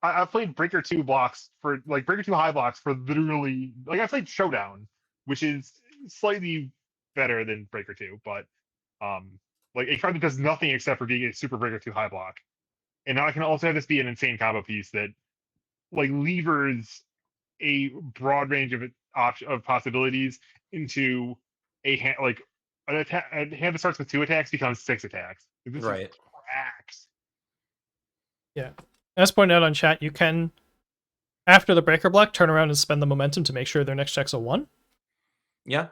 Speaker 2: I've played Breaker 2 blocks for like Breaker 2 high blocks for literally like I played Showdown, which is slightly better than Breaker 2, but like a card that does nothing except for being a super Breaker 2 high block. And now I can also have this be an insane combo piece that like levers a broad range of possibilities into a hand like a hand that starts with 2 attacks becomes 6 attacks. This
Speaker 1: Right.
Speaker 2: is cracks.
Speaker 3: Yeah. As pointed out on chat, you can, after the breaker block, turn around and spend the momentum to make sure their next check's a 1.
Speaker 1: Yeah.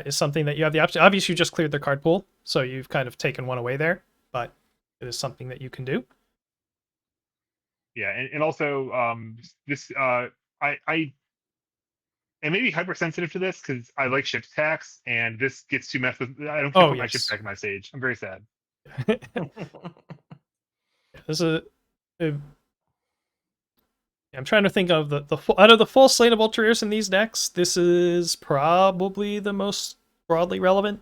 Speaker 3: Is something that you have the option. Obviously, you just cleared their card pool, so you've kind of taken one away there, but it is something that you can do.
Speaker 2: Yeah, and also this I and maybe hypersensitive to this because I like shift attacks, and this gets too messed with. I don't put my shift attack in my stage. I'm very sad.
Speaker 3: This is I'm trying to think of the out of the full slate of Ulteriors in these decks, this is probably the most broadly relevant.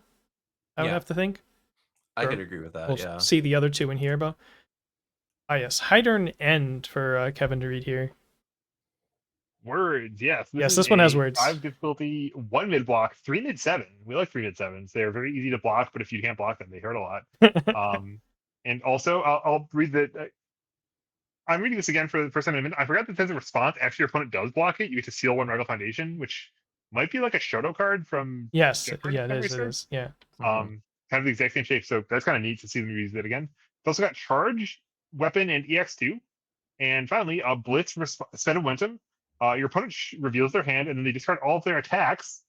Speaker 3: I would
Speaker 1: Yeah.
Speaker 3: have to think.
Speaker 1: I
Speaker 3: Sure.
Speaker 1: could agree with that.
Speaker 3: We'll
Speaker 1: Yeah.
Speaker 3: see the other two in here, but yes, Hydern End for Kevin to read here.
Speaker 2: Words, yes.
Speaker 3: Yes,
Speaker 2: is
Speaker 3: this one has
Speaker 2: a
Speaker 3: words.
Speaker 2: 5 difficulty, 1 mid block, 3 mid 7. We like 3 mid 7s. They're very easy to block, but if you can't block them, they hurt a lot. And also, I'll read the. I'm reading this again for the first time in a minute. I forgot that there's a response after your opponent does block it. You get to seal 1 Regal Foundation, which might be like a Shoto card from.
Speaker 3: Yes,
Speaker 2: Jeopardy,
Speaker 3: yeah,
Speaker 2: if memory
Speaker 3: it
Speaker 2: serves.
Speaker 3: is. Yeah.
Speaker 1: Mhm.
Speaker 2: Kind of the exact same shape. So that's kind of neat to see them use it again. It's also got charge, weapon, and EX2. And finally, Blitz, spend momentum. Your opponent reveals their hand, and then they discard all of their attacks,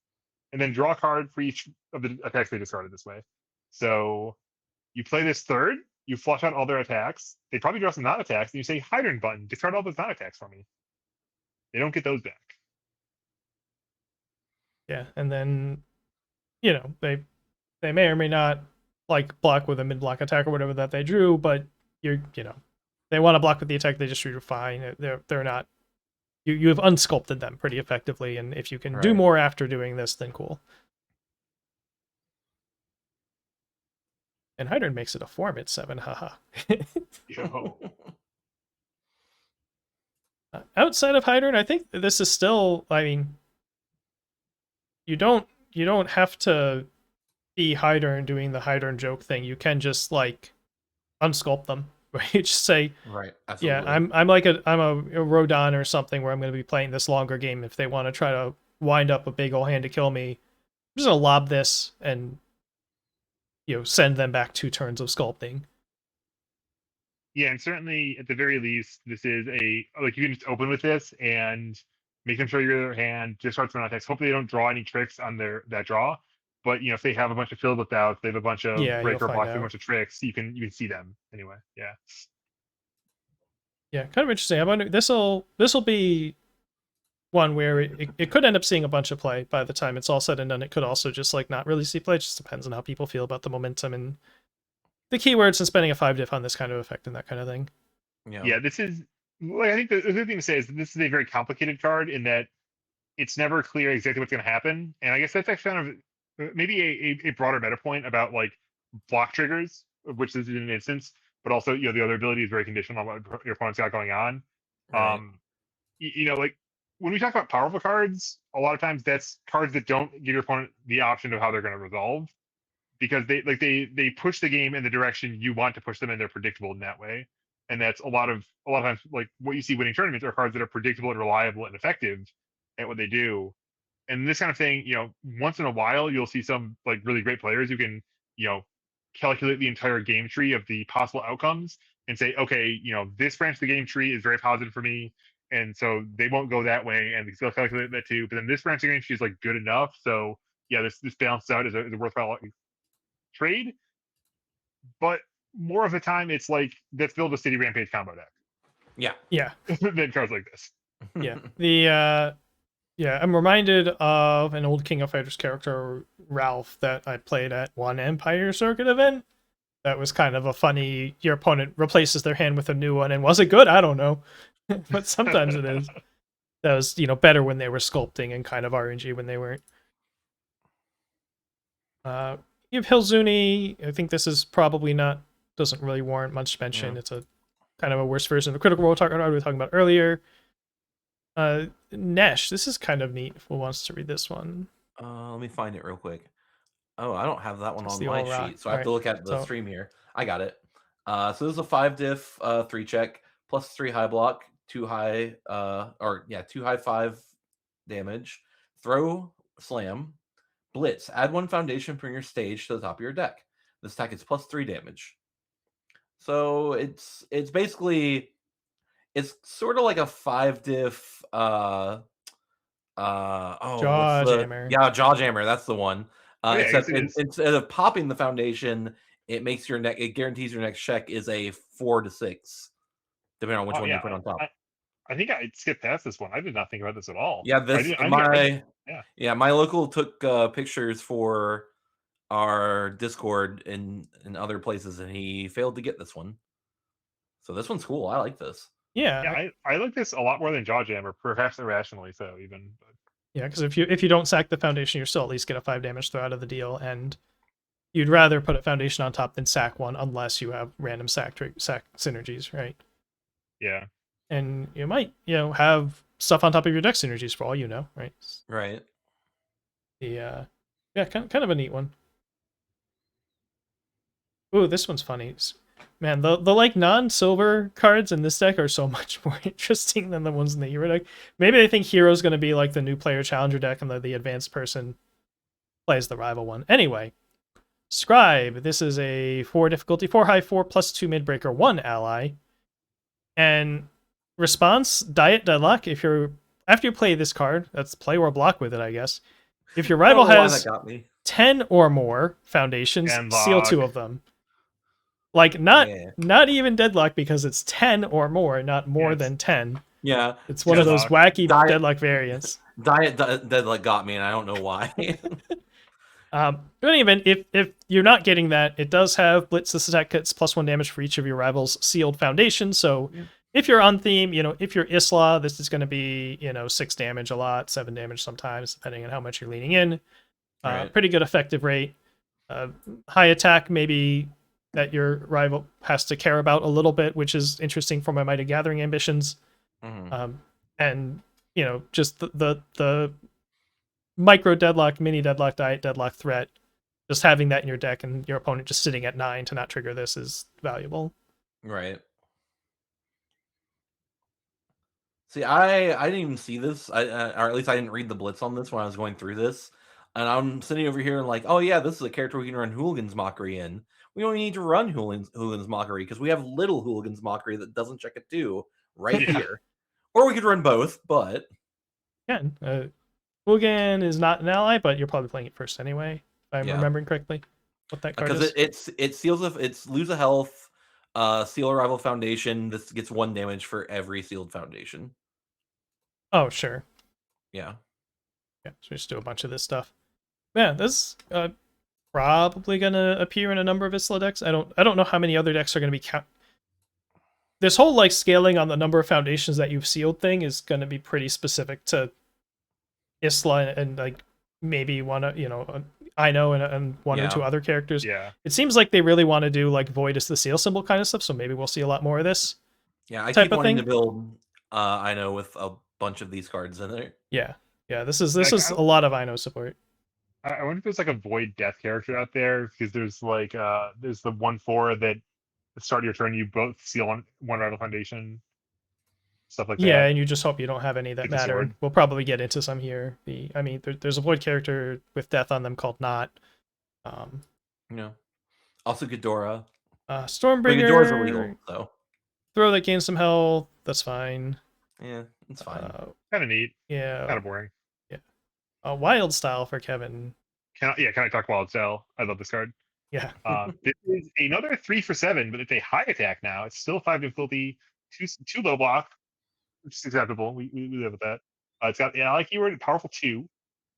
Speaker 2: and then draw a card for each of the attacks they discarded this way. So you play this third, you flush out all their attacks. They probably draw some non-attacks, and you say Hydron button, discard all those non-attacks for me. They don't get those back.
Speaker 3: Yeah, and then they may or may not like block with a mid block attack or whatever that they drew, but they want to block with the attack they just drew fine. They're not you have unsculpted them pretty effectively, and if you can do
Speaker 1: Right.
Speaker 3: more after doing this, then cool. And Hydron makes it a 4-7, haha.
Speaker 2: Yo.
Speaker 3: Outside of Hydron, I think this is still, I mean, you don't have to be Hydron doing the Hydron joke thing. You can just like unsculpt them, right? Just say,
Speaker 1: Right. Absolutely.
Speaker 3: yeah, I'm like a Rodon or something where I'm going to be playing this longer game. If they want to try to wind up a big old hand to kill me, I'm just gonna lob this and send them back 2 turns of sculpting.
Speaker 2: Yeah, and certainly at the very least, this is you can just open with this and make them show you their hand, discard some attacks. Hopefully they don't draw any tricks on that draw. But if they have a bunch of field without, they have a bunch of
Speaker 3: Yeah,
Speaker 2: breaker
Speaker 3: you'll
Speaker 2: blocks,
Speaker 3: find
Speaker 2: a
Speaker 3: out.
Speaker 2: bunch of tricks. You can see them anyway. Yeah.
Speaker 3: Yeah, kind of interesting. I wonder this will be one where it could end up seeing a bunch of play by the time it's all said and done. It could also just like not really see play. It just depends on how people feel about the momentum and the keywords and spending a 5-diff on this kind of effect and that kind of thing.
Speaker 2: Yeah, this is I think the other thing to say is that this is a very complicated card in that it's never clear exactly what's going to happen. And I guess that's actually kind of maybe a broader meta point about like block triggers, which this is an instance, but also the other ability is very conditional on what your opponent's got going on.
Speaker 1: Right.
Speaker 2: Like when we talk about powerful cards, a lot of times that's cards that don't give your opponent the option of how they're going to resolve, because they push the game in the direction you want to push them, and they're predictable in that way. And that's a lot of times like what you see winning tournaments are cards that are predictable and reliable and effective at what they do. And this kind of thing, once in a while you'll see some like really great players who can, calculate the entire game tree of the possible outcomes and say, okay, this branch of the game tree is very positive for me, and so they won't go that way, and they'll calculate that too. But then this branch of the game tree is like good enough, so yeah, this balances out as a worthwhile trade. But more of the time, it's like that's build a City Rampage combo deck.
Speaker 3: Yeah.
Speaker 2: Than cards like this.
Speaker 3: Yeah. I'm reminded of an old King of Fighters character, Ralph, that I played at one Empire Circuit event. That was kind of a funny, your opponent replaces their hand with a new one, and was it good? I don't know. But sometimes it is. That was, better when they were sculpting and kind of RNG when they weren't. You have Hilzuni. I think this is probably doesn't really warrant much mention.
Speaker 1: Yeah.
Speaker 3: It's a kind of a worse version of the Critical Role we were talking about earlier. Nesh, this is kind of neat. Who wants to read this one?
Speaker 1: Let me find it real quick. Oh, I don't have that one
Speaker 3: It's
Speaker 1: on
Speaker 3: the
Speaker 1: my
Speaker 3: all rock.
Speaker 1: sheet, so I have to look at the
Speaker 3: So-
Speaker 1: stream here. I got it. So this is a 5-diff 3-check plus 3 high block, 2 high 5 damage, throw, slam, blitz. Add 1 foundation from your stage to the top of your deck. This attack is plus 3 damage. So it's basically sort of like a 5-diff
Speaker 3: Jawjammer.
Speaker 1: Jawjammer, that's the one.
Speaker 2: Yeah,
Speaker 1: Except
Speaker 2: it is.
Speaker 1: instead of popping the foundation, it guarantees your next check is a 4 to 6, depending on which one you put on top.
Speaker 2: I think I skipped past this one. I did not think about this at all.
Speaker 1: Yeah, my local took pictures for our Discord and other places, and he failed to get this one. So this one's cool. I like this.
Speaker 3: Yeah,
Speaker 2: I like this a lot more than Jawjammer, perhaps irrationally so even. But...
Speaker 3: Yeah, because if you don't sack the foundation, you still at least get a 5 damage throw out of the deal, and you'd rather put a foundation on top than sack one unless you have random sack synergies, right?
Speaker 2: Yeah.
Speaker 3: And you might, have stuff on top of your deck synergies for all you know, right?
Speaker 1: Right.
Speaker 3: Yeah, kind of a neat one. Ooh, this one's funny. Man, the like non-silver cards in this deck are so much more interesting than the ones in the hero deck. Maybe they think hero's going to be like the new player challenger deck, and the advanced person plays the rival one. Anyway, Scribe. This is a 4 difficulty, 4 high, 4 plus 2 mid breaker 1 ally, and response, Diet Deadlock. If you're after you play this card, that's play or block with it, I guess. If your
Speaker 1: I don't
Speaker 3: rival
Speaker 1: know why
Speaker 3: has
Speaker 1: that got me.
Speaker 3: 10 or more foundations,
Speaker 2: And
Speaker 3: seal 2
Speaker 2: lock.
Speaker 3: of them. Like
Speaker 1: Yeah.
Speaker 3: not even deadlock because it's 10 or more, not more
Speaker 2: Yes.
Speaker 3: than 10.
Speaker 1: Yeah.
Speaker 3: It's one of those
Speaker 2: Deadlock.
Speaker 3: wacky
Speaker 1: Diet-
Speaker 3: deadlock variants.
Speaker 1: Deadlock got me, and I don't know why.
Speaker 3: But even if you're not getting that, it does have Blitz. This attack gets +1 damage for each of your rivals' sealed foundation. So if you're on theme, if you're Isla, this is going to be 6 damage a lot, 7 damage sometimes, depending on how much you're leaning in.
Speaker 1: Right.
Speaker 3: Pretty good effective rate. High attack, maybe that your rival has to care about a little bit, which is interesting for my Might of Gathering ambitions.
Speaker 1: Mhm.
Speaker 3: And just the micro deadlock, mini deadlock, diet deadlock threat, just having that in your deck and your opponent just sitting at 9 to not trigger this is valuable.
Speaker 1: Right. See, I didn't even see this, or at least I didn't read the blitz on this when I was going through this, and I'm sitting over here and like, oh yeah, this is a character we can run Hooligan's Mockery in. We don't need to run Hooligan's Mockery because we have little Hooligan's Mockery that doesn't check it too right
Speaker 2: Yeah.
Speaker 1: here. Or we could run both, but
Speaker 3: Again, Hooligan is not an ally, but you're probably playing it first anyway, if I'm
Speaker 1: Yeah.
Speaker 3: remembering correctly. What that card
Speaker 1: because
Speaker 3: is.
Speaker 1: it seals it's lose a health, seal a rival foundation. This gets 1 damage for every sealed foundation.
Speaker 3: Oh, sure.
Speaker 1: Yeah.
Speaker 3: Yeah, so we just do a bunch of this stuff. Yeah, this probably gonna appear in a number of Isla decks. I don't know how many other decks are gonna be This whole like scaling on the number of foundations that you've sealed thing is gonna be pretty specific to Isla and like maybe one I know and one or
Speaker 1: Yeah.
Speaker 3: two other characters.
Speaker 2: Yeah.
Speaker 3: It seems like they really want to do like Void as the seal symbol kind of stuff, so maybe we'll see a lot more of this.
Speaker 1: Yeah, I
Speaker 3: Type
Speaker 1: keep
Speaker 3: of
Speaker 1: wanting
Speaker 3: thing.
Speaker 1: to build I know with a bunch of these cards in there.
Speaker 3: Yeah. This is
Speaker 2: Like,
Speaker 3: a lot of Ino support.
Speaker 2: I wonder if there's like a void death character out there because there's like there's the 1/4 that at the start of your turn you both seal one rival foundation, stuff like
Speaker 3: Yeah,
Speaker 2: that.
Speaker 3: and you just hope you don't have any that
Speaker 2: Get the
Speaker 3: matter.
Speaker 2: sword.
Speaker 3: We'll probably get into some here. There's a Void character with death on them called Not.
Speaker 1: Yeah. Also Ghidorah. But
Speaker 3: Stormbringer.
Speaker 1: Ghidorah's illegal, so
Speaker 3: Throw that gains some health. That's fine.
Speaker 1: yeah, it's fine.
Speaker 2: Kind of neat.
Speaker 3: Yeah.
Speaker 2: Kind of boring.
Speaker 3: Wild style for Kevin.
Speaker 2: Can I talk Wild Cell? I love this card.
Speaker 3: Yeah.
Speaker 2: This is another 3 for 7, but it's a high attack now. It's still 5 difficulty, two low block, which is acceptable. We live with that. It's got the ally keyword, powerful 2,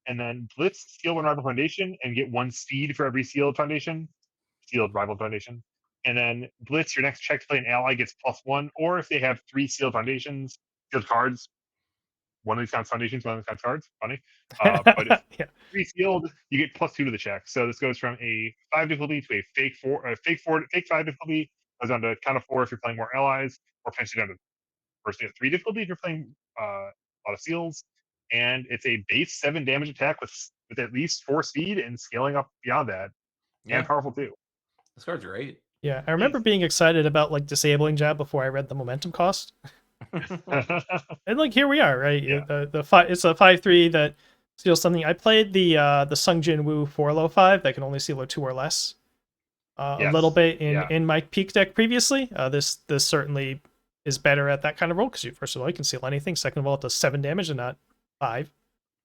Speaker 2: and then Blitz, seal 1 rival foundation, and get 1 speed for every sealed foundation, sealed rival foundation. And then Blitz, your next check to play an ally gets +1, or if they have 3 sealed foundations, sealed cards, one of these counts foundations, one of these counts cards. Funny. But if
Speaker 3: Yeah.
Speaker 2: 3 sealed, you get +2 to the check. So this goes from a 5 difficulty to a fake 5 difficulty. Goes down to count of 4 if you're playing more allies, or potentially down to first 3 difficulty if you're playing a lot of seals. And it's a base 7 damage attack with at least 4 speed and scaling up beyond that,
Speaker 1: Yeah,
Speaker 2: and powerful too.
Speaker 1: this card's great.
Speaker 3: Yeah. I remember being excited about like disabling jab before I read the momentum cost. And like here we are, right?
Speaker 2: Yeah.
Speaker 3: It's a 5/3 that seals something. I played the Sungjin Woo 4-low 5 that can only seal a 2 or less. A
Speaker 2: Yes.
Speaker 3: little bit
Speaker 2: Yeah.
Speaker 3: in my peak deck previously. This certainly is better at that kind of role because first of all you can seal anything. Second of all, it does 7 damage and not 5.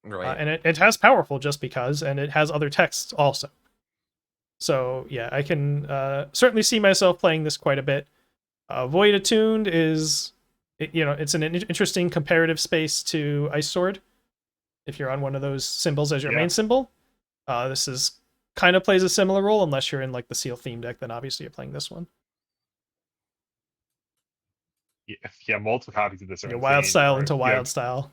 Speaker 1: Right.
Speaker 3: And it has powerful just because, and it has other texts also. So yeah, I can certainly see myself playing this quite a bit. Void Attuned is, it's an interesting comparative space to Ice Sword. If you're on one of those symbols as your
Speaker 2: Yeah.
Speaker 3: main symbol, this is kind of plays a similar role unless you're in like the Seal theme deck. Then obviously you're playing this one.
Speaker 2: Yeah, multiple copies of this are
Speaker 3: Your Wild
Speaker 2: insane,
Speaker 3: Style
Speaker 2: or
Speaker 3: into
Speaker 2: if you
Speaker 3: Wild
Speaker 2: have-
Speaker 3: Style.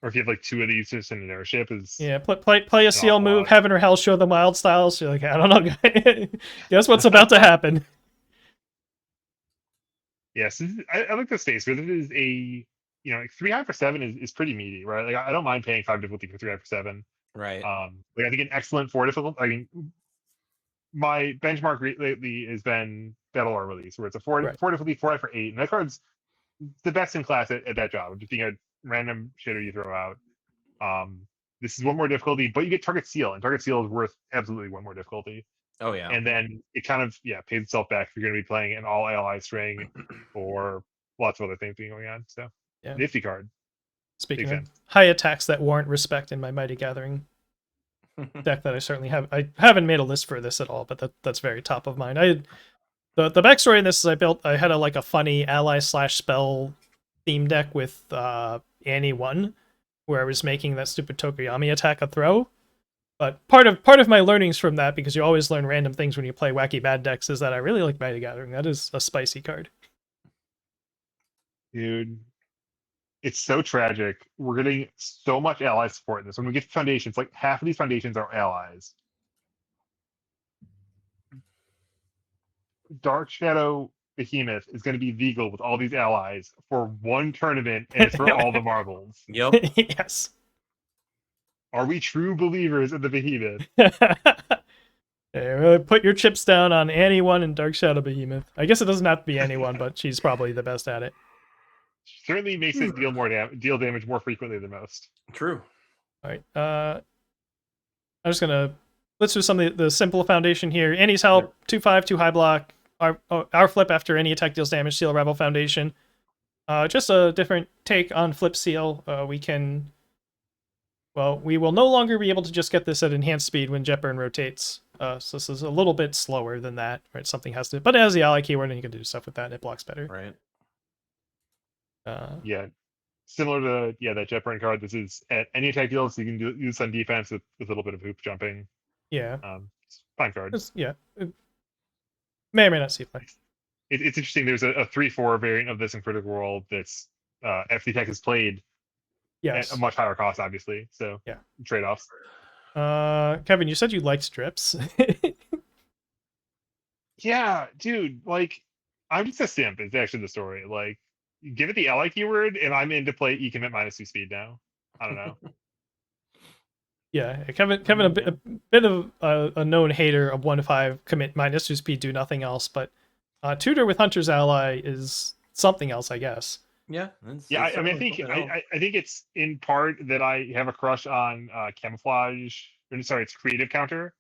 Speaker 2: Or if you have like 2 of these just in an airship, is
Speaker 3: Yeah, play a Seal
Speaker 2: awful
Speaker 3: move,
Speaker 2: lot.
Speaker 3: Heaven or Hell, show them Wild Styles. You're like, I don't know, guess what's about to happen.
Speaker 2: Yes, I like this space, but it is a 3 high for 7 is pretty meaty, right? Like I don't mind paying 5 difficulty for 3 high for 7.
Speaker 1: Right.
Speaker 2: Like I think an excellent 4 difficulty. I mean, my benchmark lately has been Battle Lore release, where it's a 4
Speaker 3: Right.
Speaker 2: difficulty, 4 high for 8, and that card's the best in class at that job, just being a random shitter you throw out. This is 1 more difficulty, but you get Target Seal, and Target Seal is worth absolutely 1 more difficulty.
Speaker 1: Oh yeah.
Speaker 2: And then it kind of pays itself back if you're going to be playing an all ally string or lots of other things being going on. So
Speaker 3: Yeah.
Speaker 2: nifty card.
Speaker 3: Speaking
Speaker 2: Big
Speaker 3: of
Speaker 2: fan.
Speaker 3: high attacks that warrant respect in my Mighty Gathering deck that I certainly have. I haven't made a list for this at all, but that's very top of mind. The backstory in this is I had a funny ally / spell theme deck with Annie 1, where I was making that stupid Tokoyami attack a throw. But part of my learnings from that, because you always learn random things when you play wacky bad decks, is that I really like Mighty Gathering. That is a spicy card.
Speaker 2: Dude, it's so tragic. We're getting so much ally support in this. When we get to foundations, like half of these foundations are allies. Dark Shadow Behemoth is going to be legal with all these allies for one tournament, and it's for all the marbles.
Speaker 1: Yep.
Speaker 3: Yes.
Speaker 2: Are we true believers in the Behemoth?
Speaker 3: Yeah, put your chips down on Annie 1 and Dark Shadow Behemoth. I guess it doesn't have to be Annie 1, but she's probably the best at it.
Speaker 2: Certainly makes it deal damage more frequently than most.
Speaker 1: True.
Speaker 3: All right. I'm just gonna let's do some of the simple foundation here. Annie's help, 2/5, 2 high block. Our flip after any attack deals damage, seal Rebel Foundation. Just a different take on flip seal. We will no longer be able to just get this at enhanced speed when Jetburn rotates. So this is a little bit slower than that, right? Something has to, but it has the ally keyword, and you can do stuff with that. And it blocks better.
Speaker 1: Right.
Speaker 2: Yeah, similar to that Jetburn card. This is at any attack deals, you can use some defense with a little bit of hoop jumping.
Speaker 3: Yeah.
Speaker 2: It's a fine card.
Speaker 3: It may or may not see play.
Speaker 2: It's interesting. There's a 3/4 variant of this in Critical Role that's FD Tech is played
Speaker 3: Yes.
Speaker 2: at a much higher cost, obviously. So
Speaker 3: yeah,
Speaker 2: trade-offs.
Speaker 3: Kevin, you said you liked strips.
Speaker 2: Yeah, dude. Like, I'm just a simp. Is actually the story. Like, give it the ally keyword, and I'm in to play E-commit -2 speed now. I don't know.
Speaker 3: Yeah, Kevin, a bit of a known hater of 1/5 commit -2 speed, do nothing else, but Tutor with Hunter's Ally is something else, I guess.
Speaker 1: Yeah.
Speaker 2: Yeah, I mean, I think it's in part that I have a crush on camouflage. Sorry, it's creative counter.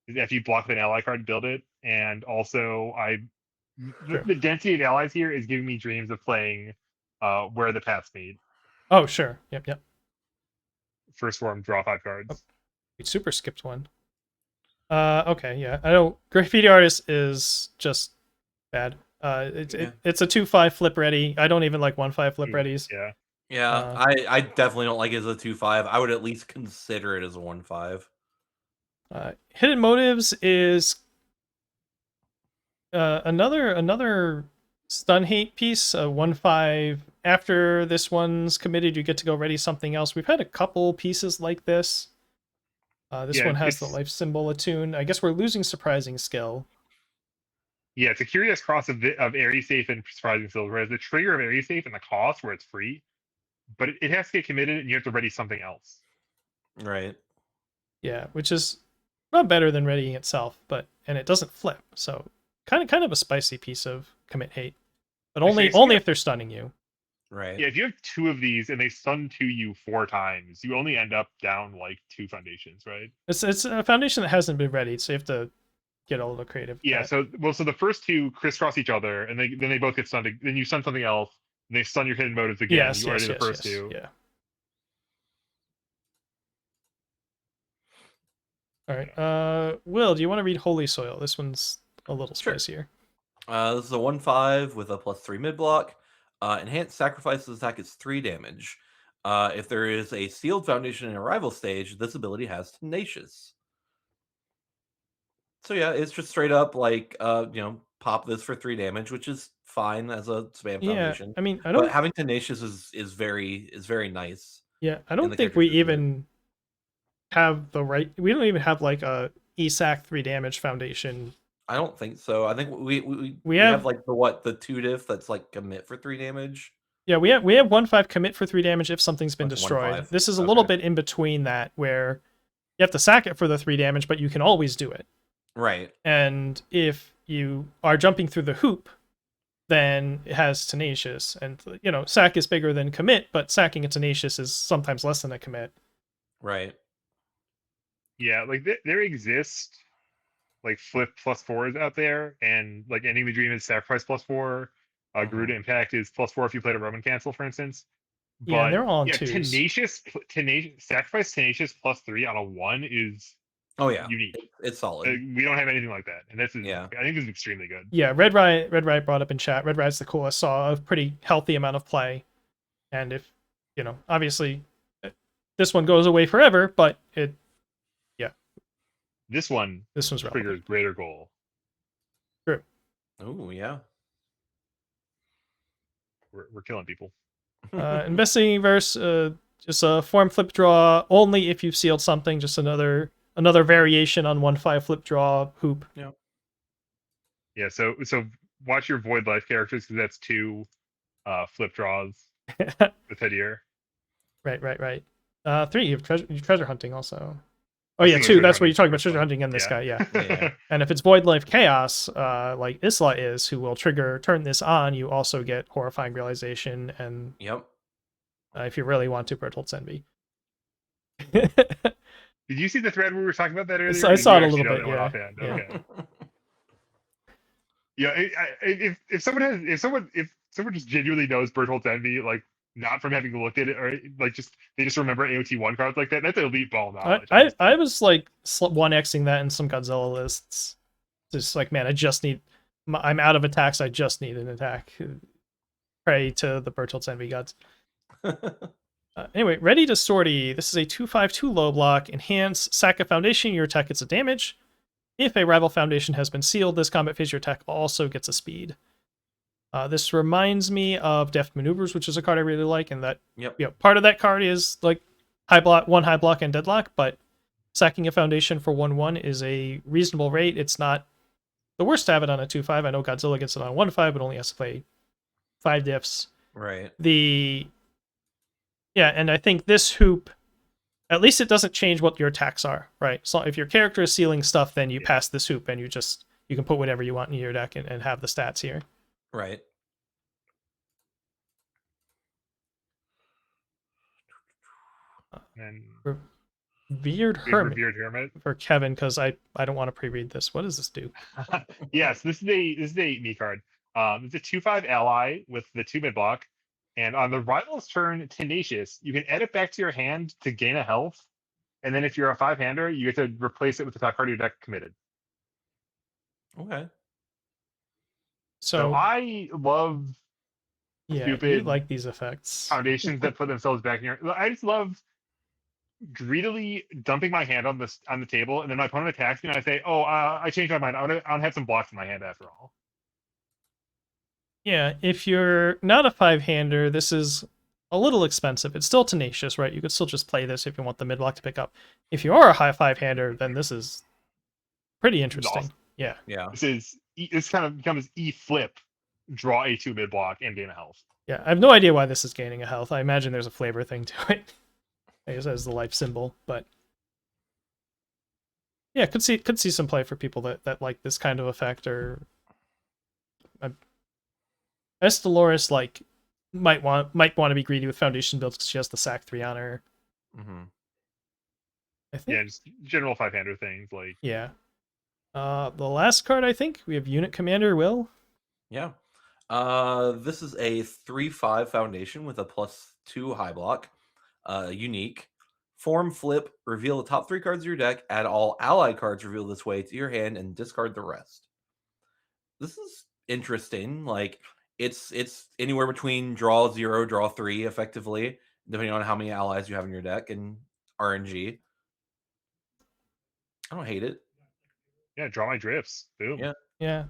Speaker 2: If you block with an ally card, build it, and also the density of allies here is giving me dreams of playing Where the Paths Meet.
Speaker 3: Oh, sure. Yep.
Speaker 2: First form, draw 5 cards.
Speaker 3: We super skipped one. Okay, yeah. I know Graffiti Artist is just bad. It's a 2/5 flip ready. I don't even like 1/5 flip readies.
Speaker 2: Yeah.
Speaker 1: Yeah, I definitely don't like it as a 2/5. I would at least consider it as a 1/5.
Speaker 3: Hidden Motives is another stun hate piece. 1/5. After this one's committed, you get to go ready something else. We've had a couple pieces like this. This one has the life symbol attune. I guess we're losing surprising skill.
Speaker 2: Yeah, it's a curious cross of Airy Safe and Surprising Skill, whereas the trigger of Airy Safe and the cost where it's free, but it has to get committed and you have to ready something else.
Speaker 1: Right.
Speaker 3: Yeah, which is not better than readying itself, and it doesn't flip. So kind of a spicy piece of commit hate, but only if they're stunning you.
Speaker 1: Right.
Speaker 2: Yeah, if you have 2 of these and they stun to you 4 times, you only end up down like 2 foundations, right?
Speaker 3: It's a foundation that hasn't been readied, so you have to get a little creative.
Speaker 2: Yeah, so the first 2 crisscross each other, and then they both get stunned. Then you stun something else, and they stun your hidden motives again.
Speaker 3: Yes,
Speaker 2: you already the first 2.
Speaker 3: Yeah. All right. Will, do you want to read Holy Soil? This one's a little spicier.
Speaker 1: This is a 1/5 with a +3 mid block. Enhanced Sacrifices attack is 3 damage. If there is a sealed foundation in a rival stage, this ability has Tenacious. So yeah, it's just straight up like pop this for 3 damage, which is fine as a spam foundation.
Speaker 3: I mean,
Speaker 1: but having Tenacious is very nice.
Speaker 3: Yeah, I don't think we even have the right. We don't even have like a ESAC 3 damage foundation.
Speaker 1: I don't think so. I think we have like the 2 diff that's like commit for 3 damage.
Speaker 3: Yeah, we have 1/5 commit for 3 damage if something's been destroyed.
Speaker 1: 1/5.
Speaker 3: This is a little bit in between that, where you have to sack it for the 3 damage, but you can always do it.
Speaker 1: Right.
Speaker 3: And if you are jumping through the hoop, then it has Tenacious, and sack is bigger than commit, but sacking a Tenacious is sometimes less than a commit.
Speaker 1: Right.
Speaker 2: Yeah, like there exist like flip +4s out there, and like Ending the Dream is Sacrifice +4. Garuda Impact is +4 if you played a Roman Cancel, for instance.
Speaker 3: Yeah, and
Speaker 2: But
Speaker 3: they're all on
Speaker 2: yeah,
Speaker 3: twos.
Speaker 2: Tenacious, Sacrifice Tenacious +3 on a 1 is
Speaker 1: Oh yeah,
Speaker 2: unique.
Speaker 1: it's solid.
Speaker 2: We don't have anything like that, and this is
Speaker 1: Yeah.
Speaker 2: I think this is extremely good.
Speaker 3: Yeah, Red Riot brought up in chat. Red Riot's the coolest. Saw a pretty healthy amount of play, and if obviously, this one goes away forever, but
Speaker 2: This one
Speaker 3: this one's relevant.
Speaker 2: triggers Greater Goal.
Speaker 1: Oh yeah.
Speaker 2: We're killing people.
Speaker 3: Investigating Verse, just a form flip draw only if you've sealed something. Just another variation on 1/5 flip draw hoop.
Speaker 2: Yeah, so watch your Void Life characters because that's 2 flip draws with Headier.
Speaker 3: Right. 3, you have treasure hunting also. Oh
Speaker 2: I
Speaker 3: yeah,
Speaker 2: think
Speaker 3: 2.
Speaker 2: treasure
Speaker 3: That's what you're
Speaker 2: hunting's
Speaker 3: talking about.
Speaker 2: first
Speaker 3: Treasure
Speaker 2: one.
Speaker 3: hunting and this guy, yeah.
Speaker 1: Yeah.
Speaker 3: And if it's Void Life Chaos, like Isla is, who will turn this on, you also get Horrifying Realization, and
Speaker 1: Yep.
Speaker 3: if you really want to, Bertolt's Envy.
Speaker 2: Did you see the thread we were talking about that earlier?
Speaker 3: I saw it a
Speaker 2: You
Speaker 3: little
Speaker 2: actually
Speaker 3: bit,
Speaker 2: know that one
Speaker 3: yeah.
Speaker 2: offhand?
Speaker 3: Yeah.
Speaker 2: Okay. Yeah, if someone just genuinely knows Bertolt's Envy, like not from having looked at it, or like they just remember AOT1 cards like that, that's elite ball knowledge.
Speaker 3: I was like 1xing that in some Godzilla lists. Just like, man, I'm out of attacks. I just need an attack. Pray to the Bertolt's Envy gods. Anyway, Ready to Sortie. This is a 2/5/2 low block. Enhance. Sack a foundation. Your attack gets a damage. If a rival foundation has been sealed, this combat phase, your attack also gets a speed. This reminds me of Deft Maneuvers, which is a card I really like, and that part of that card is like high block and deadlock, but sacking a foundation for 1/1 is a reasonable rate. It's not the worst to have it on a 2/5. I know Godzilla gets it on 1/5, but only has to play 5 diffs.
Speaker 1: Right.
Speaker 3: And I think this hoop, at least it doesn't change what your attacks are, right? So if your character is sealing stuff, then you pass this hoop and you can put whatever you want in your deck and have the stats here.
Speaker 1: Right.
Speaker 2: And
Speaker 3: Revered Hermit
Speaker 2: Revered Hermit.
Speaker 3: for Kevin, because I don't want to pre-read this. What does this do?
Speaker 2: Yes, this is a me card. It's a 2/5 ally with the 2 mid block, and on the rival's turn, Tenacious, you can add it back to your hand to gain a health, and then if you're a 5-hander, you get to replace it with the top card of your deck committed.
Speaker 1: Okay.
Speaker 2: So I love
Speaker 3: Yeah,
Speaker 2: stupid
Speaker 3: you like these effects.
Speaker 2: foundations that put themselves back in your. I just love greedily dumping my hand on the table, and then my opponent attacks me, and I say, "Oh, I changed my mind. I want to have some blocks in my hand after all."
Speaker 3: Yeah, if you're not a 5-hander, this is a little expensive. It's still Tenacious, right? You could still just play this if you want the mid block to pick up. If you are a high 5-hander, then this is pretty interesting.
Speaker 2: Awesome.
Speaker 3: Yeah.
Speaker 2: This kind of becomes flip, draw a 2 mid block and gain a health.
Speaker 3: Yeah, I have no idea why this is gaining a health. I imagine there's a flavor thing to it. I guess as the life symbol, but yeah, could see some play for people that like this kind of effect, or Dolores might want to be greedy with foundation builds because she has the sack 3 on her.
Speaker 1: Mm-hmm.
Speaker 3: I think.
Speaker 2: Yeah, just general 5-hander things like.
Speaker 3: Yeah. The last card, I think we have Unit Commander Will.
Speaker 1: Yeah. This is a 3/5 foundation with a +2 high block. Unique. Form flip, reveal the top 3 cards of your deck, add all ally cards revealed this way to your hand, and discard the rest. This is interesting. Like, it's anywhere between draw 0, draw 3, effectively, depending on how many allies you have in your deck, and RNG. I don't hate it.
Speaker 2: Yeah, draw my drifts. Boom.
Speaker 3: Yeah.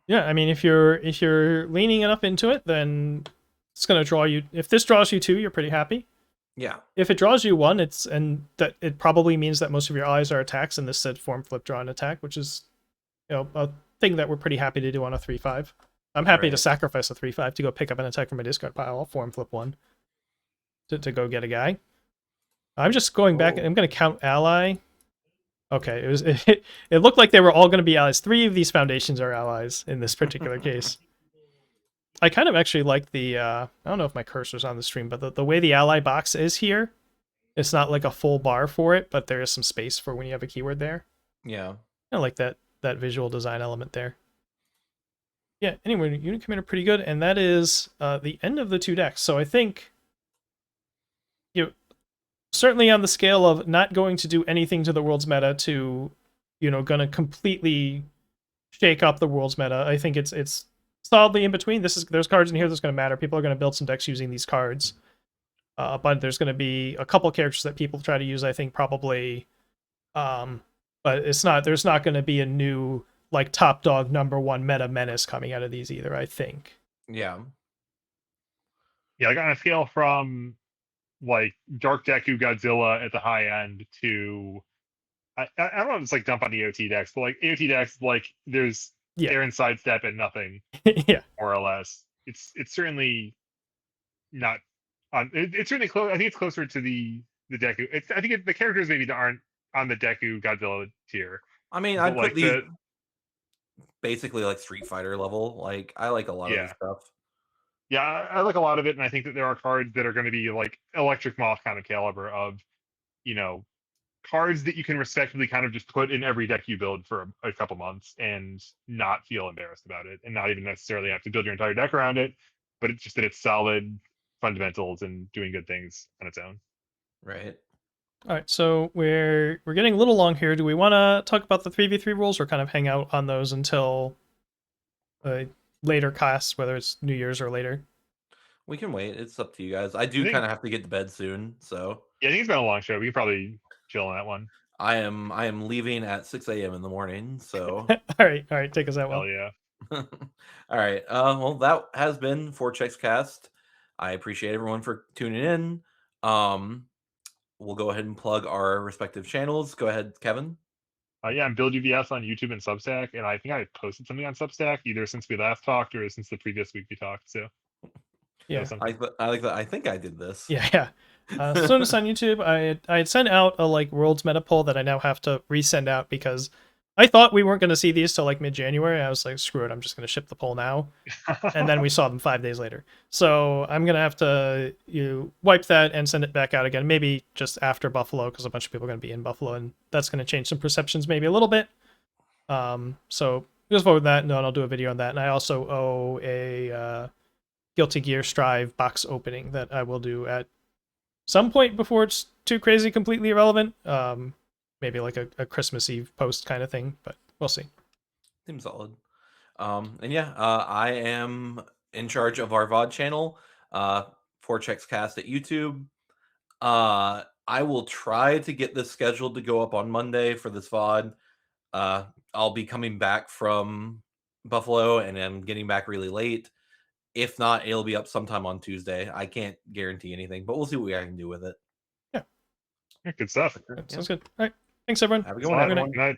Speaker 3: I mean, if you're leaning enough into it, then it's gonna draw you. If this draws you 2, you're pretty happy.
Speaker 1: Yeah.
Speaker 3: If it draws you 1, it probably means that most of your allies are attacks, and this said form flip draw an attack, which is a thing that we're pretty happy to do on a 3/5. I'm happy to sacrifice a 3/5 to go pick up an attack from a discard pile. I'll form flip 1 to go get a guy. I'm just going back. I'm going to count ally. Okay, it looked like they were all going to be allies. 3 of these foundations are allies in this particular case. I kind of actually like the, I don't know if my cursor's on the stream, but the way the ally box is here, it's not like a full bar for it, but there is some space for when you have a keyword there.
Speaker 1: Yeah.
Speaker 3: I like that visual design element there. Yeah, anyway, unit commander pretty good, and that is the end of the 2 decks. So I think, you know, certainly on the scale of not going to do anything to the world's meta to, gonna completely shake up the world's meta. I think it's solidly in between. There's cards in here that's gonna matter. People are gonna build some decks using these cards. But there's gonna be a couple characters that people try to use, I think, probably. But there's not gonna be a new like top dog #1 meta menace coming out of these either, I think.
Speaker 1: Yeah.
Speaker 2: Yeah, like on a scale from like Dark Deku Godzilla at the high end to I don't know if it's like dump on the AOT decks, but like AOT decks, like there's
Speaker 3: Yeah.
Speaker 2: air and sidestep and nothing,
Speaker 3: Yeah.
Speaker 2: more or less. It's certainly not on. It's certainly close. I think it's closer to the Deku. I think the characters maybe aren't on the Deku Godzilla tier.
Speaker 1: I mean,
Speaker 2: But
Speaker 1: I'd
Speaker 2: like
Speaker 1: put these basically like Street Fighter level. Like, I like a lot of this
Speaker 2: Yeah.
Speaker 1: stuff.
Speaker 2: Yeah, I like a lot of it, and I think that there are cards that are going to be like Electric Moth kind of caliber of, cards that you can respectively kind of just put in every deck you build for a couple months and not feel embarrassed about it, and not even necessarily have to build your entire deck around it, but it's just that it's solid fundamentals and doing good things on its own.
Speaker 1: Right.
Speaker 3: All right, so we're getting a little long here. Do we want to talk about the 3v3 rules or kind of hang out on those until later casts, whether it's New Year's or later?
Speaker 1: We can wait. It's up to you guys. I do
Speaker 2: think-
Speaker 1: kind of have to get to bed soon, so
Speaker 2: Yeah, I think it's been a long show. We can probably chill on that one.
Speaker 1: I am leaving at 6 a.m. in the morning. So
Speaker 3: all right, take us that
Speaker 2: Hell
Speaker 3: one.
Speaker 2: yeah.
Speaker 1: all right. Well, that has been 4Checks Cast. I appreciate everyone for tuning in. We'll go ahead and plug our respective channels. Go ahead, Kevin.
Speaker 2: Yeah, I'm Build UVS on YouTube and Substack, and I think I posted something on Substack either since we last talked or since the previous week we talked. So
Speaker 3: Yeah.
Speaker 1: I like that. I think I did this.
Speaker 3: Yeah. Sonus on YouTube, I had sent out a like world's meta poll that I now have to resend out because I thought we weren't going to see these till like mid-January. I was like, screw it, I'm just going to ship the poll now. And then we saw them 5 days later. So I'm going to have to wipe that and send it back out again, maybe just after Buffalo, because a bunch of people are going to be in Buffalo, and that's going to change some perceptions maybe a little bit. So just forward that, and then I'll do a video on that. And I also owe a Guilty Gear Strive box opening that I will do at some point before it's too crazy, completely irrelevant. Maybe like a Christmas Eve post kind of thing, but we'll see.
Speaker 1: Seems solid. And yeah, I am in charge of our VOD channel, 4Checks Cast at YouTube. I will try to get this scheduled to go up on Monday for this VOD. I'll be coming back from Buffalo and I'm getting back really late. If not, it'll be up sometime on Tuesday. I can't guarantee anything, but we'll see what I can do with it.
Speaker 2: Yeah, good stuff.
Speaker 3: Sounds good. All right. Thanks, everyone.
Speaker 1: Have a good one, everyone.
Speaker 2: Good night.